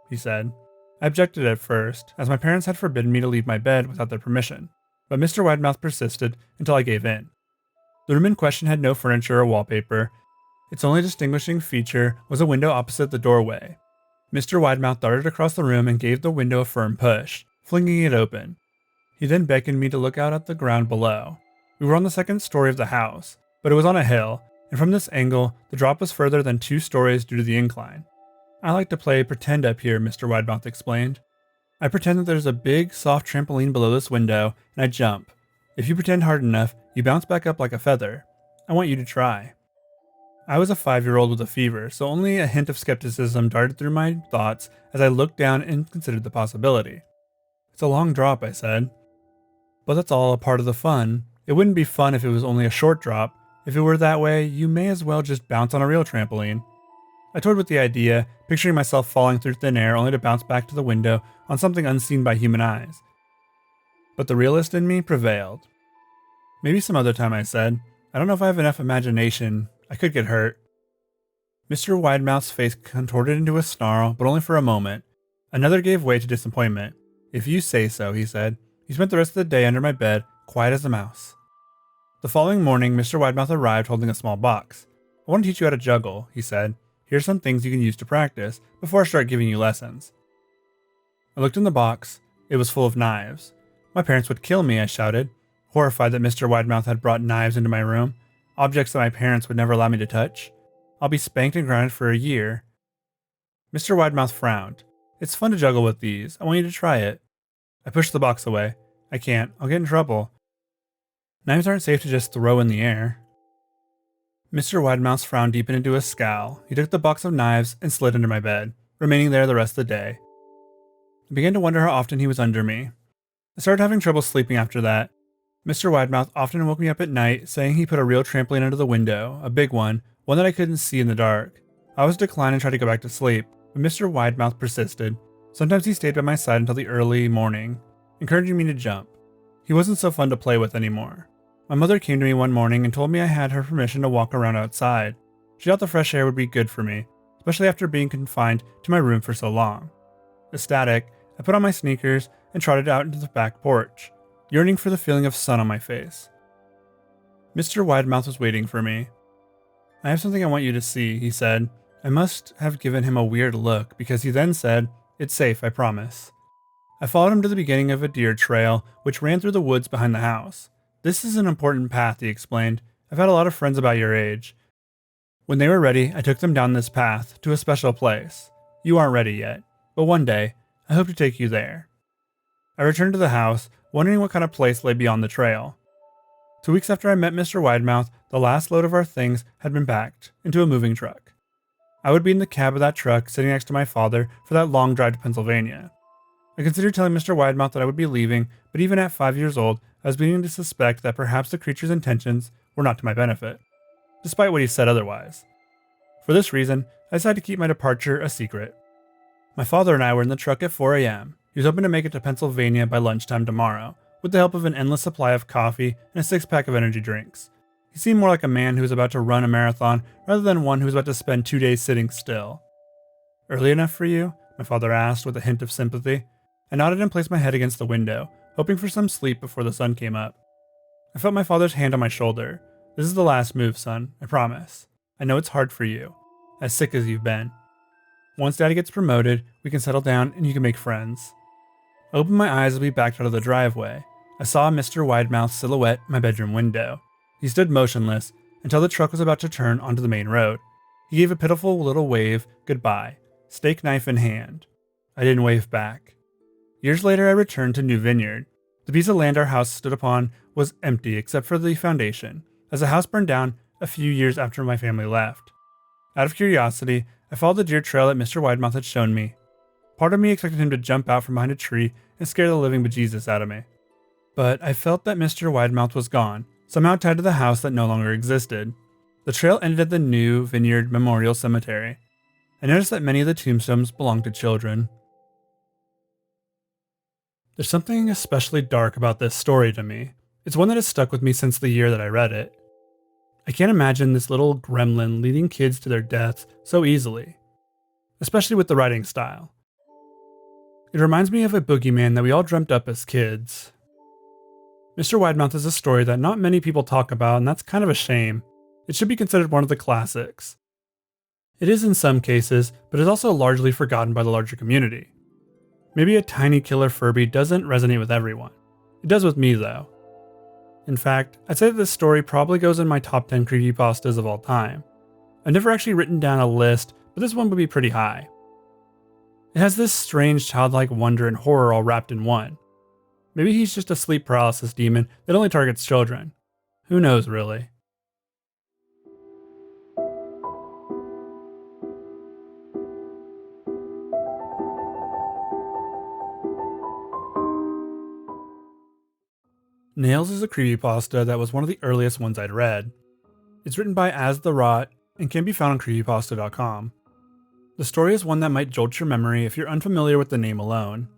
he said. I objected at first, as my parents had forbidden me to leave my bed without their permission, but Mr. Widemouth persisted until I gave in. The room in question had no furniture or wallpaper. Its only distinguishing feature was a window opposite the doorway. Mr. Widemouth darted across the room and gave the window a firm push, flinging it open. He then beckoned me to look out at the ground below. We were on the second story of the house, but it was on a hill, and from this angle, the drop was further than 2 stories due to the incline. "I like to play pretend up here," Mr. Widemouth explained. "I pretend that there's a big, soft trampoline below this window, and I jump. If you pretend hard enough, you bounce back up like a feather. I want you to try." I was a 5-year-old with a fever, so only a hint of skepticism darted through my thoughts as I looked down and considered the possibility. "It's a long drop," I said. "But that's all a part of the fun. It wouldn't be fun if it was only a short drop. If it were that way, you may as well just bounce on a real trampoline." I toyed with the idea, picturing myself falling through thin air only to bounce back to the window on something unseen by human eyes. But the realist in me prevailed. "Maybe some other time," I said. "I don't know if I have enough imagination. I could get hurt." Mr. Widemouth's face contorted into a snarl, but only for a moment. Another gave way to disappointment. "If you say so," he said. He spent the rest of the day under my bed, quiet as a mouse. The following morning, Mr. Widemouth arrived holding a small box. "I want to teach you how to juggle," he said. "Here's some things you can use to practice before I start giving you lessons." I looked in the box. It was full of knives. "My parents would kill me," I shouted, horrified that Mr. Widemouth had brought knives into my room, objects that my parents would never allow me to touch. "I'll be spanked and grounded for a year." Mr. Widemouth frowned. "It's fun to juggle with these. I want you to try it." I pushed the box away. "I can't. I'll get in trouble." "Knives aren't safe to just throw in the air." Mr. Widemouth's frown deepened into a scowl. He took the box of knives and slid under my bed, remaining there the rest of the day. I began to wonder how often he was under me. I started having trouble sleeping after that. Mr. Widemouth often woke me up at night, saying he put a real trampoline under the window, a big one that I couldn't see in the dark. I always declined and tried to go back to sleep, but Mr. Widemouth persisted. Sometimes he stayed by my side until the early morning, encouraging me to jump. He wasn't so fun to play with anymore. My mother came to me one morning and told me I had her permission to walk around outside. She thought the fresh air would be good for me, especially after being confined to my room for so long. Ecstatic, I put on my sneakers and trotted out into the back porch, yearning for the feeling of sun on my face. Mr. Widemouth was waiting for me. "I have something I want you to see," he said. I must have given him a weird look, because he then said, "It's safe, I promise." I followed him to the beginning of a deer trail, which ran through the woods behind the house. "This is an important path," he explained. "I've had a lot of friends about your age. When they were ready, I took them down this path, to a special place. You aren't ready yet, but one day, I hope to take you there." I returned to the house, wondering what kind of place lay beyond the trail. 2 weeks after I met Mr. Widemouth, the last load of our things had been packed into a moving truck. I would be in the cab of that truck, sitting next to my father, for that long drive to Pennsylvania. I considered telling Mr. Widemouth that I would be leaving, but even at 5 years old, I was beginning to suspect that perhaps the creature's intentions were not to my benefit, despite what he said otherwise. For this reason, I decided to keep my departure a secret. My father and I were in the truck at 4 a.m. He was hoping to make it to Pennsylvania by lunchtime tomorrow, with the help of an endless supply of coffee and a 6-pack of energy drinks. He seemed more like a man who was about to run a marathon rather than one who was about to spend 2 days sitting still. "Early enough for you?" my father asked with a hint of sympathy. I nodded and placed my head against the window, hoping for some sleep before the sun came up. I felt my father's hand on my shoulder. "This is the last move, son, I promise. I know it's hard for you, as sick as you've been. Once Daddy gets promoted, we can settle down and you can make friends." I opened my eyes as we backed out of the driveway. I saw Mr. Widemouth's silhouette in my bedroom window. He stood motionless until the truck was about to turn onto the main road. He gave a pitiful little wave goodbye, steak knife in hand. I didn't wave back. Years later, I returned to New Vineyard. The piece of land our house stood upon was empty except for the foundation, as the house burned down a few years after my family left. Out of curiosity, I followed the deer trail that Mr. Widemouth had shown me. Part of me expected him to jump out from behind a tree and scare the living bejesus out of me. But I felt that Mr. Widemouth was gone, somehow tied to the house that no longer existed. The trail ended at the new Vineyard Memorial Cemetery. I noticed that many of the tombstones belonged to children. There's something especially dark about this story to me. It's one that has stuck with me since the year that I read it. I can't imagine this little gremlin leading kids to their deaths so easily, especially with the writing style. It reminds me of a boogeyman that we all dreamt up as kids. Mr. Widemouth is a story that not many people talk about, and that's kind of a shame. It should be considered one of the classics. It is in some cases, but is also largely forgotten by the larger community. Maybe a tiny killer Furby doesn't resonate with everyone. It does with me though. In fact, I'd say that this story probably goes in my top 10 creepypastas of all time. I've never actually written down a list, but this one would be pretty high. It has this strange childlike wonder and horror all wrapped in one. Maybe he's just a sleep paralysis demon that only targets children. Who knows, really? Nails is a creepypasta that was one of the earliest ones I'd read. It's written by As the Rot and can be found on creepypasta.com. The story is one that might jolt your memory if you're unfamiliar with the name alone.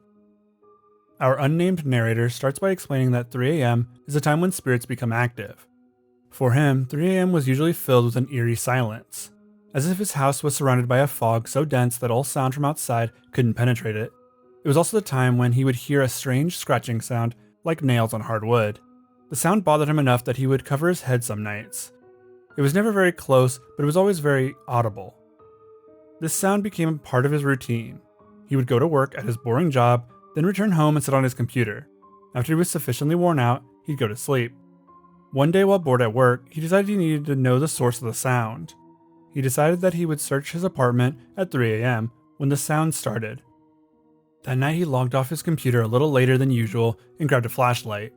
Our unnamed narrator starts by explaining that 3 a.m. is a time when spirits become active. For him, 3 a.m. was usually filled with an eerie silence, as if his house was surrounded by a fog so dense that all sound from outside couldn't penetrate it. It was also the time when he would hear a strange scratching sound like nails on hard wood. The sound bothered him enough that he would cover his head some nights. It was never very close, but it was always very audible. This sound became a part of his routine. He would go to work at his boring job, then return home and sit on his computer. After he was sufficiently worn out, he'd go to sleep. One day while bored at work, he decided he needed to know the source of the sound. He decided that he would search his apartment at 3 a.m. when the sound started. That night he logged off his computer a little later than usual and grabbed a flashlight.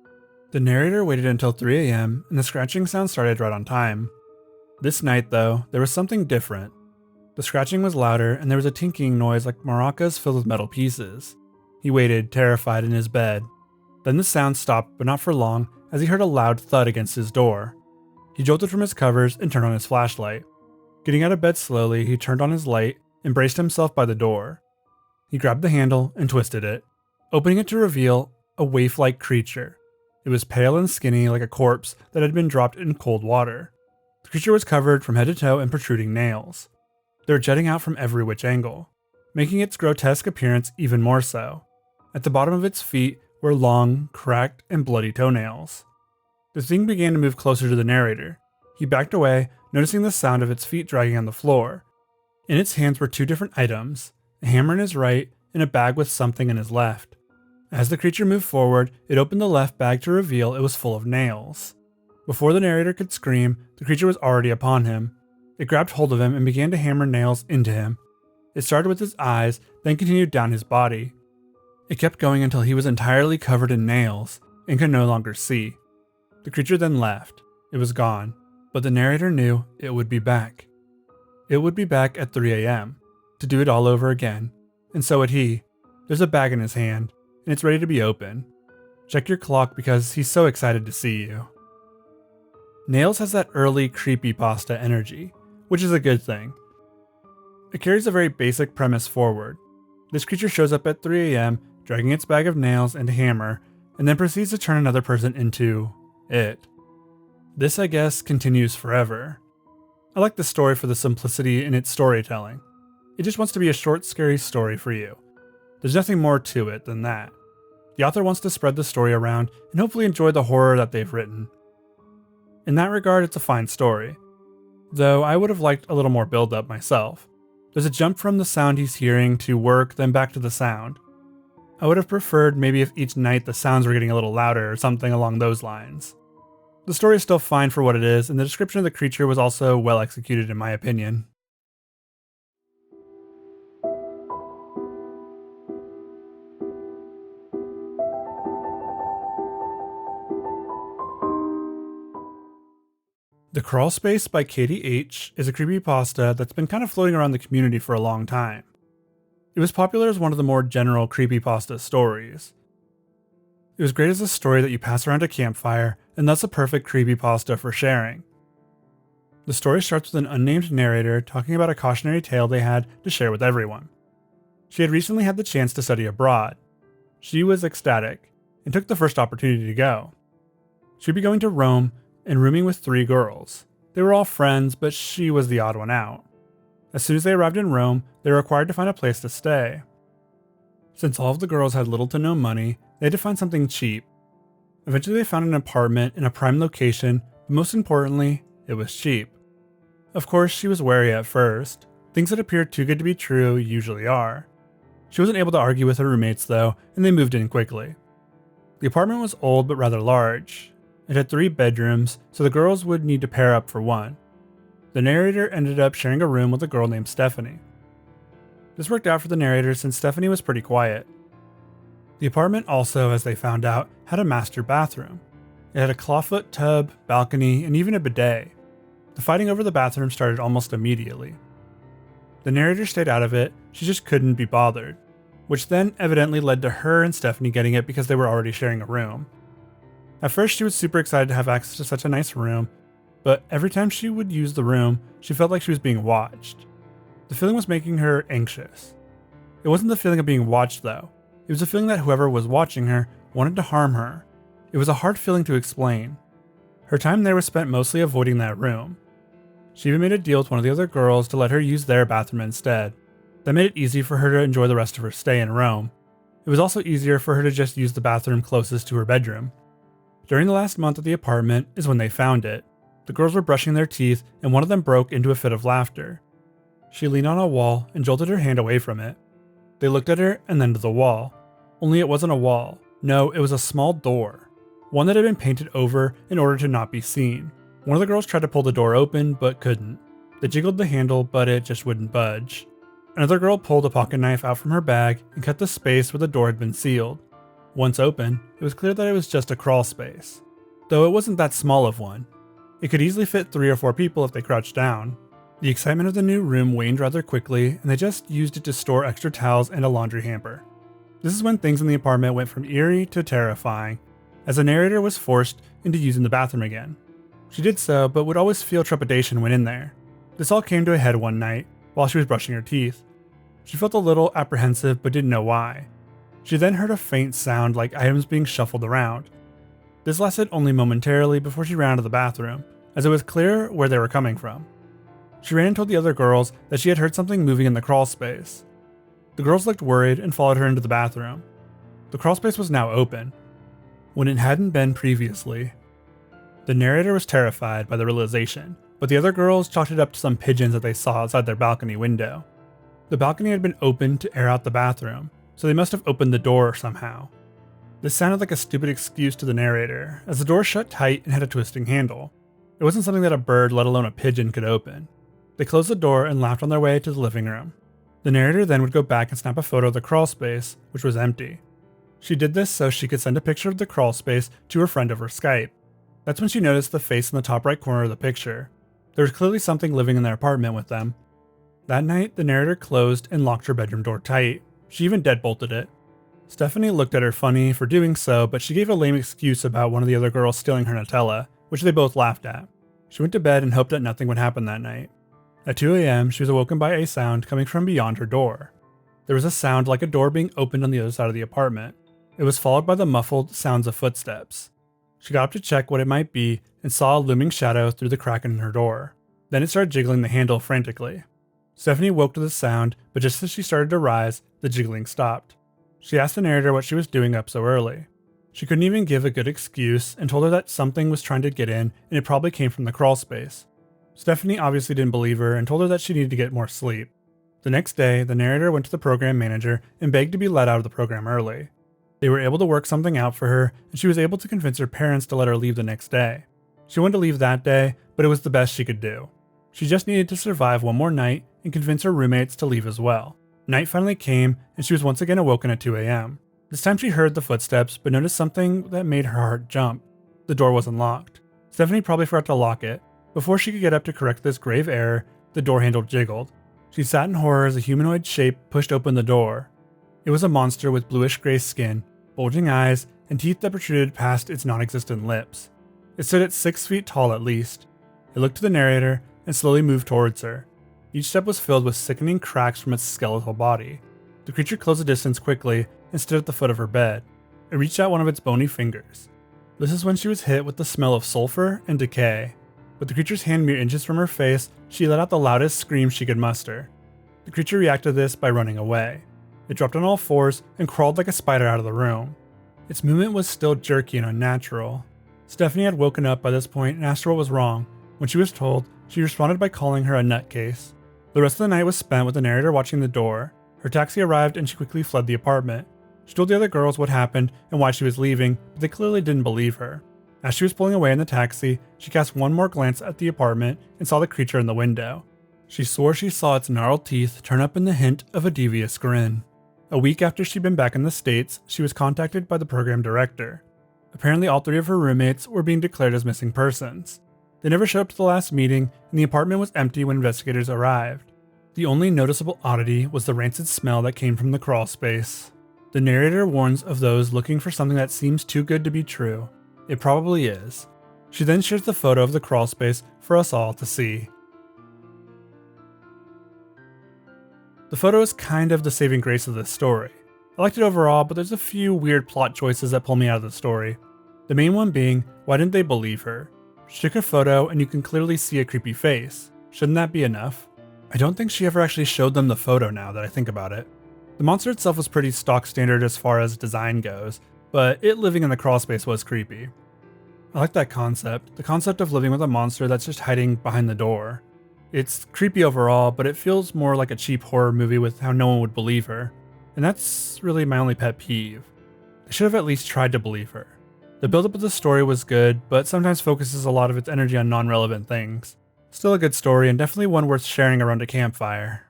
The narrator waited until 3 a.m. and the scratching sound started right on time. This night though, there was something different. The scratching was louder and there was a tinkling noise like maracas filled with metal pieces. He waited, terrified, in his bed. Then the sound stopped, but not for long, as he heard a loud thud against his door. He jolted from his covers and turned on his flashlight. Getting out of bed slowly, he turned on his light and braced himself by the door. He grabbed the handle and twisted it, opening it to reveal a waif-like creature. It was pale and skinny like a corpse that had been dropped in cold water. The creature was covered from head to toe in protruding nails. They were jutting out from every which angle, making its grotesque appearance even more so. At the bottom of its feet were long, cracked, and bloody toenails. The thing began to move closer to the narrator. He backed away, noticing the sound of its feet dragging on the floor. In its hands were two different items, a hammer in his right and a bag with something in his left. As the creature moved forward, it opened the left bag to reveal it was full of nails. Before the narrator could scream, the creature was already upon him. It grabbed hold of him and began to hammer nails into him. It started with his eyes, then continued down his body. It kept going until he was entirely covered in nails and could no longer see. The creature then left. It was gone, but the narrator knew it would be back. It would be back at 3 a.m. to do it all over again, and so would he. There's a bag in his hand, and it's ready to be open. Check your clock because he's so excited to see you. Nails has that early creepypasta energy, which is a good thing. It carries a very basic premise forward. This creature shows up at 3 a.m., dragging its bag of nails and a hammer, and then proceeds to turn another person into it. This, I guess, continues forever. I like the story for the simplicity in its storytelling. It just wants to be a short, scary story for you. There's nothing more to it than that. The author wants to spread the story around and hopefully enjoy the horror that they've written. In that regard, it's a fine story. Though I would have liked a little more build-up myself. There's a jump from the sound he's hearing to work, then back to the sound. I would have preferred maybe if each night the sounds were getting a little louder or something along those lines. The story is still fine for what it is, and the description of the creature was also well executed in my opinion. The Crawlspace by Katie H. is a creepypasta that's been kind of floating around the community for a long time. It was popular as one of the more general creepypasta stories. It was great as a story that you pass around a campfire, and thus a perfect creepypasta for sharing. The story starts with an unnamed narrator talking about a cautionary tale they had to share with everyone. She had recently had the chance to study abroad. She was ecstatic, and took the first opportunity to go. She'd be going to Rome and rooming with 3 girls. They were all friends, but she was the odd one out. As soon as they arrived in Rome, they were required to find a place to stay. Since all of the girls had little to no money, they had to find something cheap. Eventually they found an apartment in a prime location, but most importantly, it was cheap. Of course, she was wary at first. Things that appear too good to be true usually are. She wasn't able to argue with her roommates though, and they moved in quickly. The apartment was old but rather large. It had 3 bedrooms, so the girls would need to pair up for one. The narrator ended up sharing a room with a girl named Stephanie. This worked out for the narrator since Stephanie was pretty quiet. The apartment also, as they found out, had a master bathroom. It had a clawfoot tub, balcony, and even a bidet. The fighting over the bathroom started almost immediately. The narrator stayed out of it, she just couldn't be bothered, which then evidently led to her and Stephanie getting it because they were already sharing a room. At first she was super excited to have access to such a nice room, but every time she would use the room, she felt like she was being watched. The feeling was making her anxious. It wasn't the feeling of being watched though, it was the feeling that whoever was watching her wanted to harm her. It was a hard feeling to explain. Her time there was spent mostly avoiding that room. She even made a deal with one of the other girls to let her use their bathroom instead. That made it easy for her to enjoy the rest of her stay in Rome. It was also easier for her to just use the bathroom closest to her bedroom. During the last month at the apartment is when they found it. The girls were brushing their teeth and one of them broke into a fit of laughter. She leaned on a wall and jolted her hand away from it. They looked at her and then to the wall. Only it wasn't a wall. No, it was a small door. One that had been painted over in order to not be seen. One of the girls tried to pull the door open, but couldn't. They jiggled the handle, but it just wouldn't budge. Another girl pulled a pocket knife out from her bag and cut the space where the door had been sealed. Once open, it was clear that it was just a crawl space. Though it wasn't that small of one. It could easily fit 3 or 4 people if they crouched down. The excitement of the new room waned rather quickly, and they just used it to store extra towels and a laundry hamper. This is when things in the apartment went from eerie to terrifying, as the narrator was forced into using the bathroom again. She did so, but would always feel trepidation when in there. This all came to a head one night, while she was brushing her teeth. She felt a little apprehensive, but didn't know why. She then heard a faint sound like items being shuffled around. This lasted only momentarily before she ran to the bathroom, as it was clear where they were coming from. She ran and told the other girls that she had heard something moving in the crawl space. The girls looked worried and followed her into the bathroom. The crawl space was now open, when it hadn't been previously. The narrator was terrified by the realization, but the other girls chalked it up to some pigeons that they saw outside their balcony window. The balcony had been opened to air out the bathroom, so they must have opened the door somehow. This sounded like a stupid excuse to the narrator, as the door shut tight and had a twisting handle. It wasn't something that a bird, let alone a pigeon, could open. They closed the door and laughed on their way to the living room. The narrator then would go back and snap a photo of the crawl space, which was empty. She did this so she could send a picture of the crawl space to her friend over Skype. That's when she noticed the face in the top right corner of the picture. There was clearly something living in their apartment with them. That night, the narrator closed and locked her bedroom door tight. She even deadbolted it. Stephanie looked at her funny for doing so, but she gave a lame excuse about one of the other girls stealing her Nutella, which they both laughed at. She went to bed and hoped that nothing would happen that night. At 2 a.m., she was awoken by a sound coming from beyond her door. There was a sound like a door being opened on the other side of the apartment. It was followed by the muffled sounds of footsteps. She got up to check what it might be and saw a looming shadow through the crack in her door. Then it started jiggling the handle frantically. Stephanie woke to the sound, but just as she started to rise, the jiggling stopped. She asked the narrator what she was doing up so early. She couldn't even give a good excuse and told her that something was trying to get in and it probably came from the crawl space. Stephanie obviously didn't believe her and told her that she needed to get more sleep. The next day, the narrator went to the program manager and begged to be let out of the program early. They were able to work something out for her, and she was able to convince her parents to let her leave the next day. She wanted to leave that day, but it was the best she could do. She just needed to survive one more night and convince her roommates to leave as well. Night finally came, and she was once again awoken at 2 a.m. This time she heard the footsteps, but noticed something that made her heart jump. The door wasn't locked. Stephanie probably forgot to lock it. Before she could get up to correct this grave error, the door handle jiggled. She sat in horror as a humanoid shape pushed open the door. It was a monster with bluish-gray skin, bulging eyes, and teeth that protruded past its non-existent lips. It stood at 6 feet tall at least. It looked to the narrator and slowly moved towards her. Each step was filled with sickening cracks from its skeletal body. The creature closed the distance quickly and stood at the foot of her bed. It reached out one of its bony fingers. This is when she was hit with the smell of sulfur and decay. With the creature's hand mere inches from her face, she let out the loudest scream she could muster. The creature reacted to this by running away. It dropped on all fours and crawled like a spider out of the room. Its movement was still jerky and unnatural. Stephanie had woken up by this point and asked her what was wrong. When she was told, she responded by calling her a nutcase. The rest of the night was spent with the narrator watching the door. Her taxi arrived and she quickly fled the apartment. She told the other girls what happened and why she was leaving, but they clearly didn't believe her. As she was pulling away in the taxi, she cast one more glance at the apartment and saw the creature in the window. She swore she saw its gnarled teeth turn up in the hint of a devious grin. A week after she'd been back in the States, she was contacted by the program director. Apparently all 3 of her roommates were being declared as missing persons. They never showed up to the last meeting, and the apartment was empty when investigators arrived. The only noticeable oddity was the rancid smell that came from the crawlspace. The narrator warns of those looking for something that seems too good to be true. It probably is. She then shares the photo of the crawlspace for us all to see. The photo is kind of the saving grace of this story. I liked it overall, but there's a few weird plot choices that pull me out of the story. The main one being, why didn't they believe her? She took a photo and you can clearly see a creepy face. Shouldn't that be enough? I don't think she ever actually showed them the photo now that I think about it. The monster itself was pretty stock standard as far as design goes, but it living in the crawlspace was creepy. I like that concept, the concept of living with a monster that's just hiding behind the door. It's creepy overall, but it feels more like a cheap horror movie with how no one would believe her. And that's really my only pet peeve. They should have at least tried to believe her. The build-up of the story was good, but sometimes focuses a lot of its energy on non-relevant things. Still a good story and definitely one worth sharing around a campfire.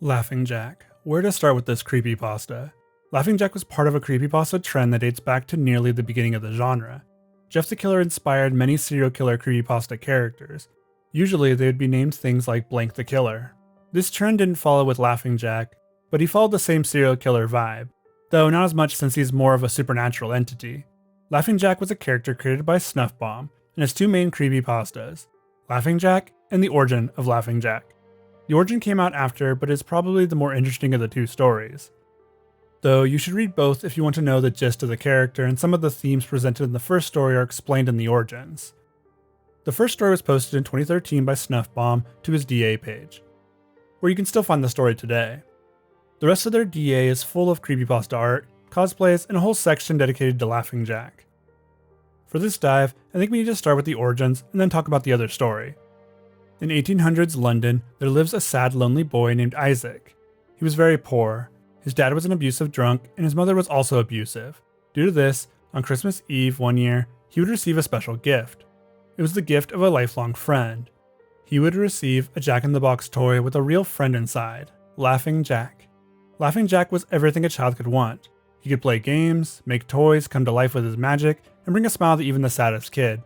Laughing Jack. Where to start with this creepypasta? Laughing Jack was part of a creepypasta trend that dates back to nearly the beginning of the genre. Jeff the Killer inspired many serial killer creepypasta characters. Usually they would be named things like Blank the Killer. This trend didn't follow with Laughing Jack, but he followed the same serial killer vibe, though not as much since he's more of a supernatural entity. Laughing Jack was a character created by Snuff Bomb and has 2 main creepypastas, Laughing Jack and The Origin of Laughing Jack. The Origin came out after, but is probably the more interesting of the 2 stories. Though you should read both if you want to know the gist of the character, and some of the themes presented in the first story are explained in the Origins. The first story was posted in 2013 by Snuff Bomb to his DA page, where you can still find the story today. The rest of their DA is full of creepypasta art, cosplays, and a whole section dedicated to Laughing Jack. For this dive, I think we need to start with the Origins and then talk about the other story. In 1800s London, there lives a sad, lonely boy named Isaac. He was very poor. His dad was an abusive drunk, and his mother was also abusive. Due to this, on Christmas Eve one year, he would receive a special gift. It was the gift of a lifelong friend. He would receive a Jack-in-the-Box toy with a real friend inside, Laughing Jack. Laughing Jack was everything a child could want. He could play games, make toys, come to life with his magic, and bring a smile to even the saddest kid.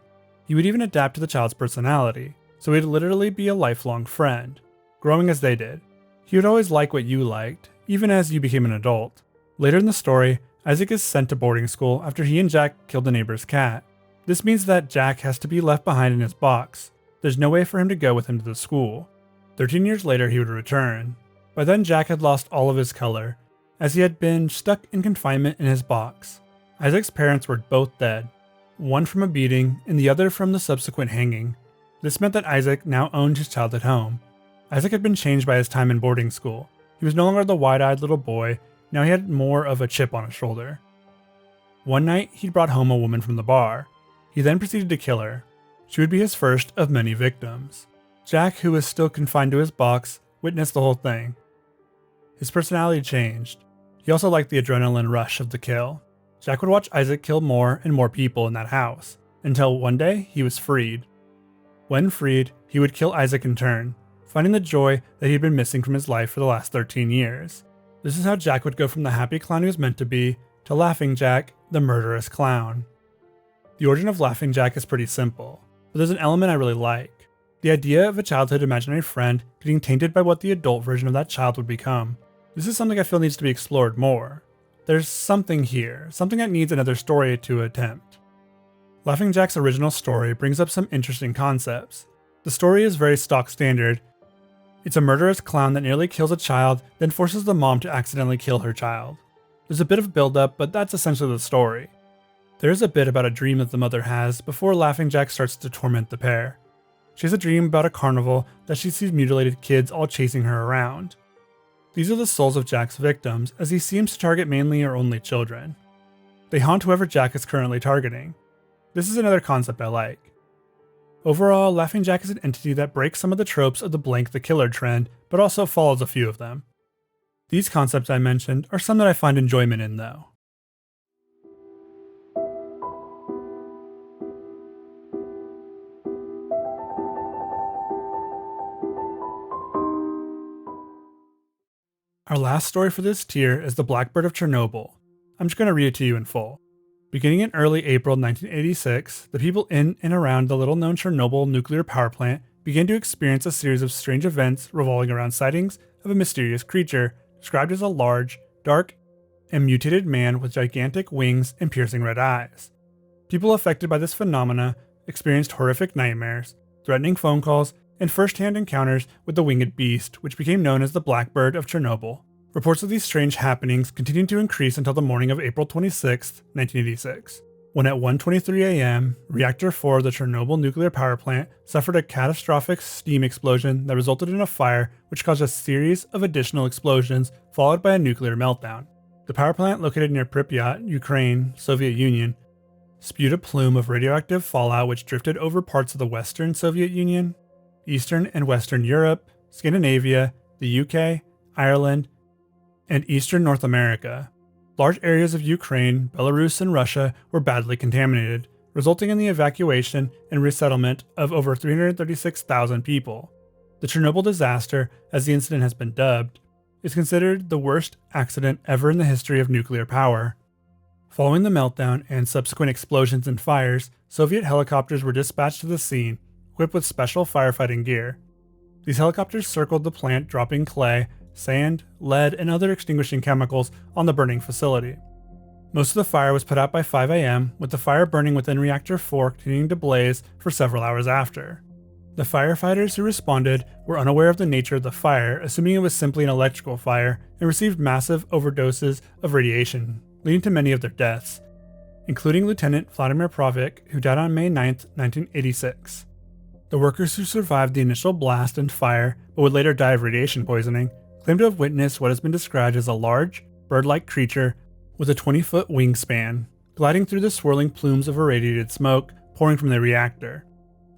He would even adapt to the child's personality, so he'd literally be a lifelong friend, growing as they did. He would always like what you liked, even as you became an adult. Later in the story, Isaac is sent to boarding school after he and Jack killed the neighbor's cat. This means that Jack has to be left behind in his box. There's no way for him to go with him to the school. 13 years later, he would return. By then, Jack had lost all of his color, as he had been stuck in confinement in his box. Isaac's parents were both dead, one from a beating and the other from the subsequent hanging. This meant that Isaac now owned his childhood home. Isaac had been changed by his time in boarding school. He was no longer the wide-eyed little boy, now he had more of a chip on his shoulder. One night, he brought home a woman from the bar. He then proceeded to kill her. She would be his first of many victims. Jack, who was still confined to his box, witnessed the whole thing. His personality changed. He also liked the adrenaline rush of the kill. Jack would watch Isaac kill more and more people in that house, until one day he was freed. When freed, he would kill Isaac in turn, finding the joy that he had been missing from his life for the last 13 years. This is how Jack would go from the happy clown he was meant to be to Laughing Jack, the murderous clown. The origin of Laughing Jack is pretty simple, but there's an element I really like. The idea of a childhood imaginary friend getting tainted by what the adult version of that child would become. This is something I feel needs to be explored more. There's something here, something that needs another story to attempt. Laughing Jack's original story brings up some interesting concepts. The story is very stock standard. It's a murderous clown that nearly kills a child, then forces the mom to accidentally kill her child. There's a bit of build-up, but that's essentially the story. There is a bit about a dream that the mother has before Laughing Jack starts to torment the pair. She has a dream about a carnival that she sees mutilated kids all chasing her around. These are the souls of Jack's victims, as he seems to target mainly or only children. They haunt whoever Jack is currently targeting. This is another concept I like. Overall, Laughing Jack is an entity that breaks some of the tropes of the blank the killer trend, but also follows a few of them. These concepts I mentioned are some that I find enjoyment in though. Our last story for this tier is The Blackbird of Chernobyl. I'm just going to read it to you in full. Beginning in early April 1986, the people in and around the little-known Chernobyl nuclear power plant began to experience a series of strange events revolving around sightings of a mysterious creature described as a large, dark, and mutated man with gigantic wings and piercing red eyes. People affected by this phenomena experienced horrific nightmares, threatening phone calls, and first-hand encounters with the winged beast, which became known as the Blackbird of Chernobyl. Reports of these strange happenings continued to increase until the morning of April 26, 1986, when at 1:23 a.m., Reactor 4 of the Chernobyl nuclear power plant suffered a catastrophic steam explosion that resulted in a fire which caused a series of additional explosions, followed by a nuclear meltdown. The power plant, located near Pripyat, Ukraine, Soviet Union, spewed a plume of radioactive fallout which drifted over parts of the Western Soviet Union, Eastern and Western Europe, Scandinavia, the UK, Ireland, and Eastern North America. Large areas of Ukraine, Belarus, and Russia were badly contaminated, resulting in the evacuation and resettlement of over 336,000 people. The Chernobyl disaster, as the incident has been dubbed, is considered the worst accident ever in the history of nuclear power. Following the meltdown and subsequent explosions and fires, Soviet helicopters were dispatched to the scene, equipped with special firefighting gear. These helicopters circled the plant, dropping clay, sand, lead, and other extinguishing chemicals on the burning facility. Most of the fire was put out by 5 a.m., with the fire burning within Reactor 4 continuing to blaze for several hours after. The firefighters who responded were unaware of the nature of the fire, assuming it was simply an electrical fire, and received massive overdoses of radiation, leading to many of their deaths, including Lieutenant Vladimir Pravik, who died on May 9, 1986. The workers who survived the initial blast and fire, but would later die of radiation poisoning, claim to have witnessed what has been described as a large, bird-like creature with a 20-foot wingspan, gliding through the swirling plumes of irradiated smoke pouring from the reactor.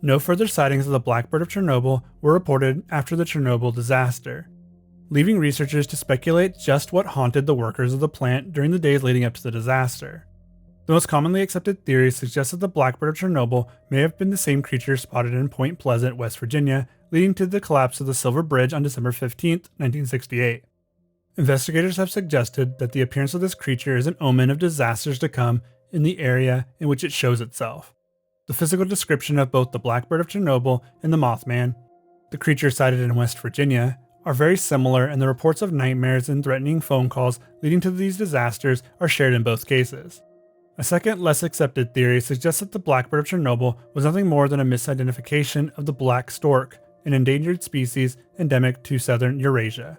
No further sightings of the Blackbird of Chernobyl were reported after the Chernobyl disaster, leaving researchers to speculate just what haunted the workers of the plant during the days leading up to the disaster. The most commonly accepted theory suggests that the Blackbird of Chernobyl may have been the same creature spotted in Point Pleasant, West Virginia, leading to the collapse of the Silver Bridge on December 15, 1968. Investigators have suggested that the appearance of this creature is an omen of disasters to come in the area in which it shows itself. The physical description of both the Blackbird of Chernobyl and the Mothman, the creature sighted in West Virginia, are very similar, and the reports of nightmares and threatening phone calls leading to these disasters are shared in both cases. A second, less accepted theory suggests that the Blackbird of Chernobyl was nothing more than a misidentification of the black stork, an endangered species endemic to southern Eurasia.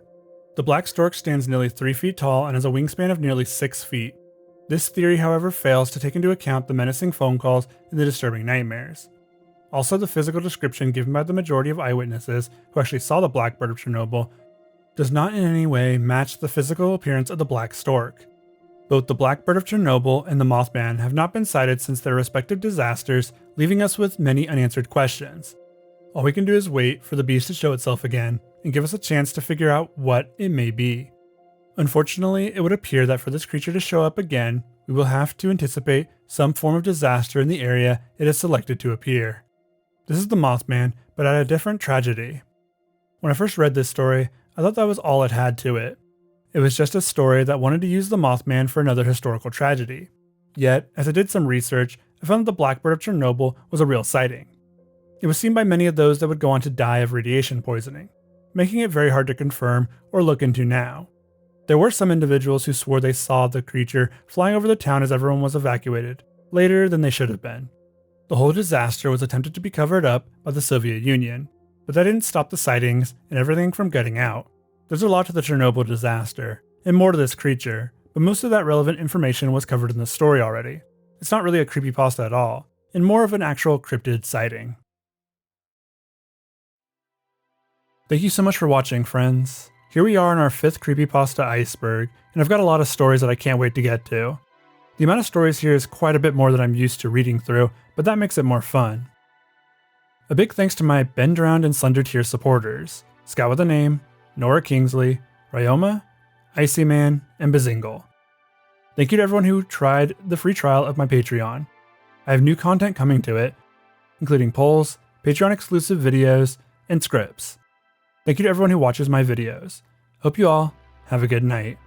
The black stork stands nearly 3 feet tall and has a wingspan of nearly 6 feet. This theory, however, fails to take into account the menacing phone calls and the disturbing nightmares. Also, the physical description given by the majority of eyewitnesses who actually saw the Blackbird of Chernobyl does not in any way match the physical appearance of the black stork. Both the Blackbird of Chernobyl and the Mothman have not been sighted since their respective disasters, leaving us with many unanswered questions. All we can do is wait for the beast to show itself again, and give us a chance to figure out what it may be. Unfortunately, it would appear that for this creature to show up again, we will have to anticipate some form of disaster in the area it is selected to appear. This is the Mothman, but at a different tragedy. When I first read this story, I thought that was all it had to it. It was just a story that wanted to use the Mothman for another historical tragedy. Yet, as I did some research, I found that the Blackbird of Chernobyl was a real sighting. It was seen by many of those that would go on to die of radiation poisoning, making it very hard to confirm or look into now. There were some individuals who swore they saw the creature flying over the town as everyone was evacuated, later than they should have been. The whole disaster was attempted to be covered up by the Soviet Union, but that didn't stop the sightings and everything from getting out. There's a lot to the Chernobyl disaster, and more to this creature, but most of that relevant information was covered in the story already. It's not really a creepypasta at all, and more of an actual cryptid sighting. Thank you so much for watching, friends. Here we are in our 5th Creepypasta Iceberg, and I've got a lot of stories that I can't wait to get to. The amount of stories here is quite a bit more than I'm used to reading through, but that makes it more fun. A big thanks to my Bend Around and Slender Tier supporters, Scout with a Name, Nora Kingsley, Ryoma, Icy Man, and Bazingle. Thank you to everyone who tried the free trial of my Patreon. I have new content coming to it, including polls, Patreon exclusive videos, and scripts. Thank you to everyone who watches my videos. Hope you all have a good night.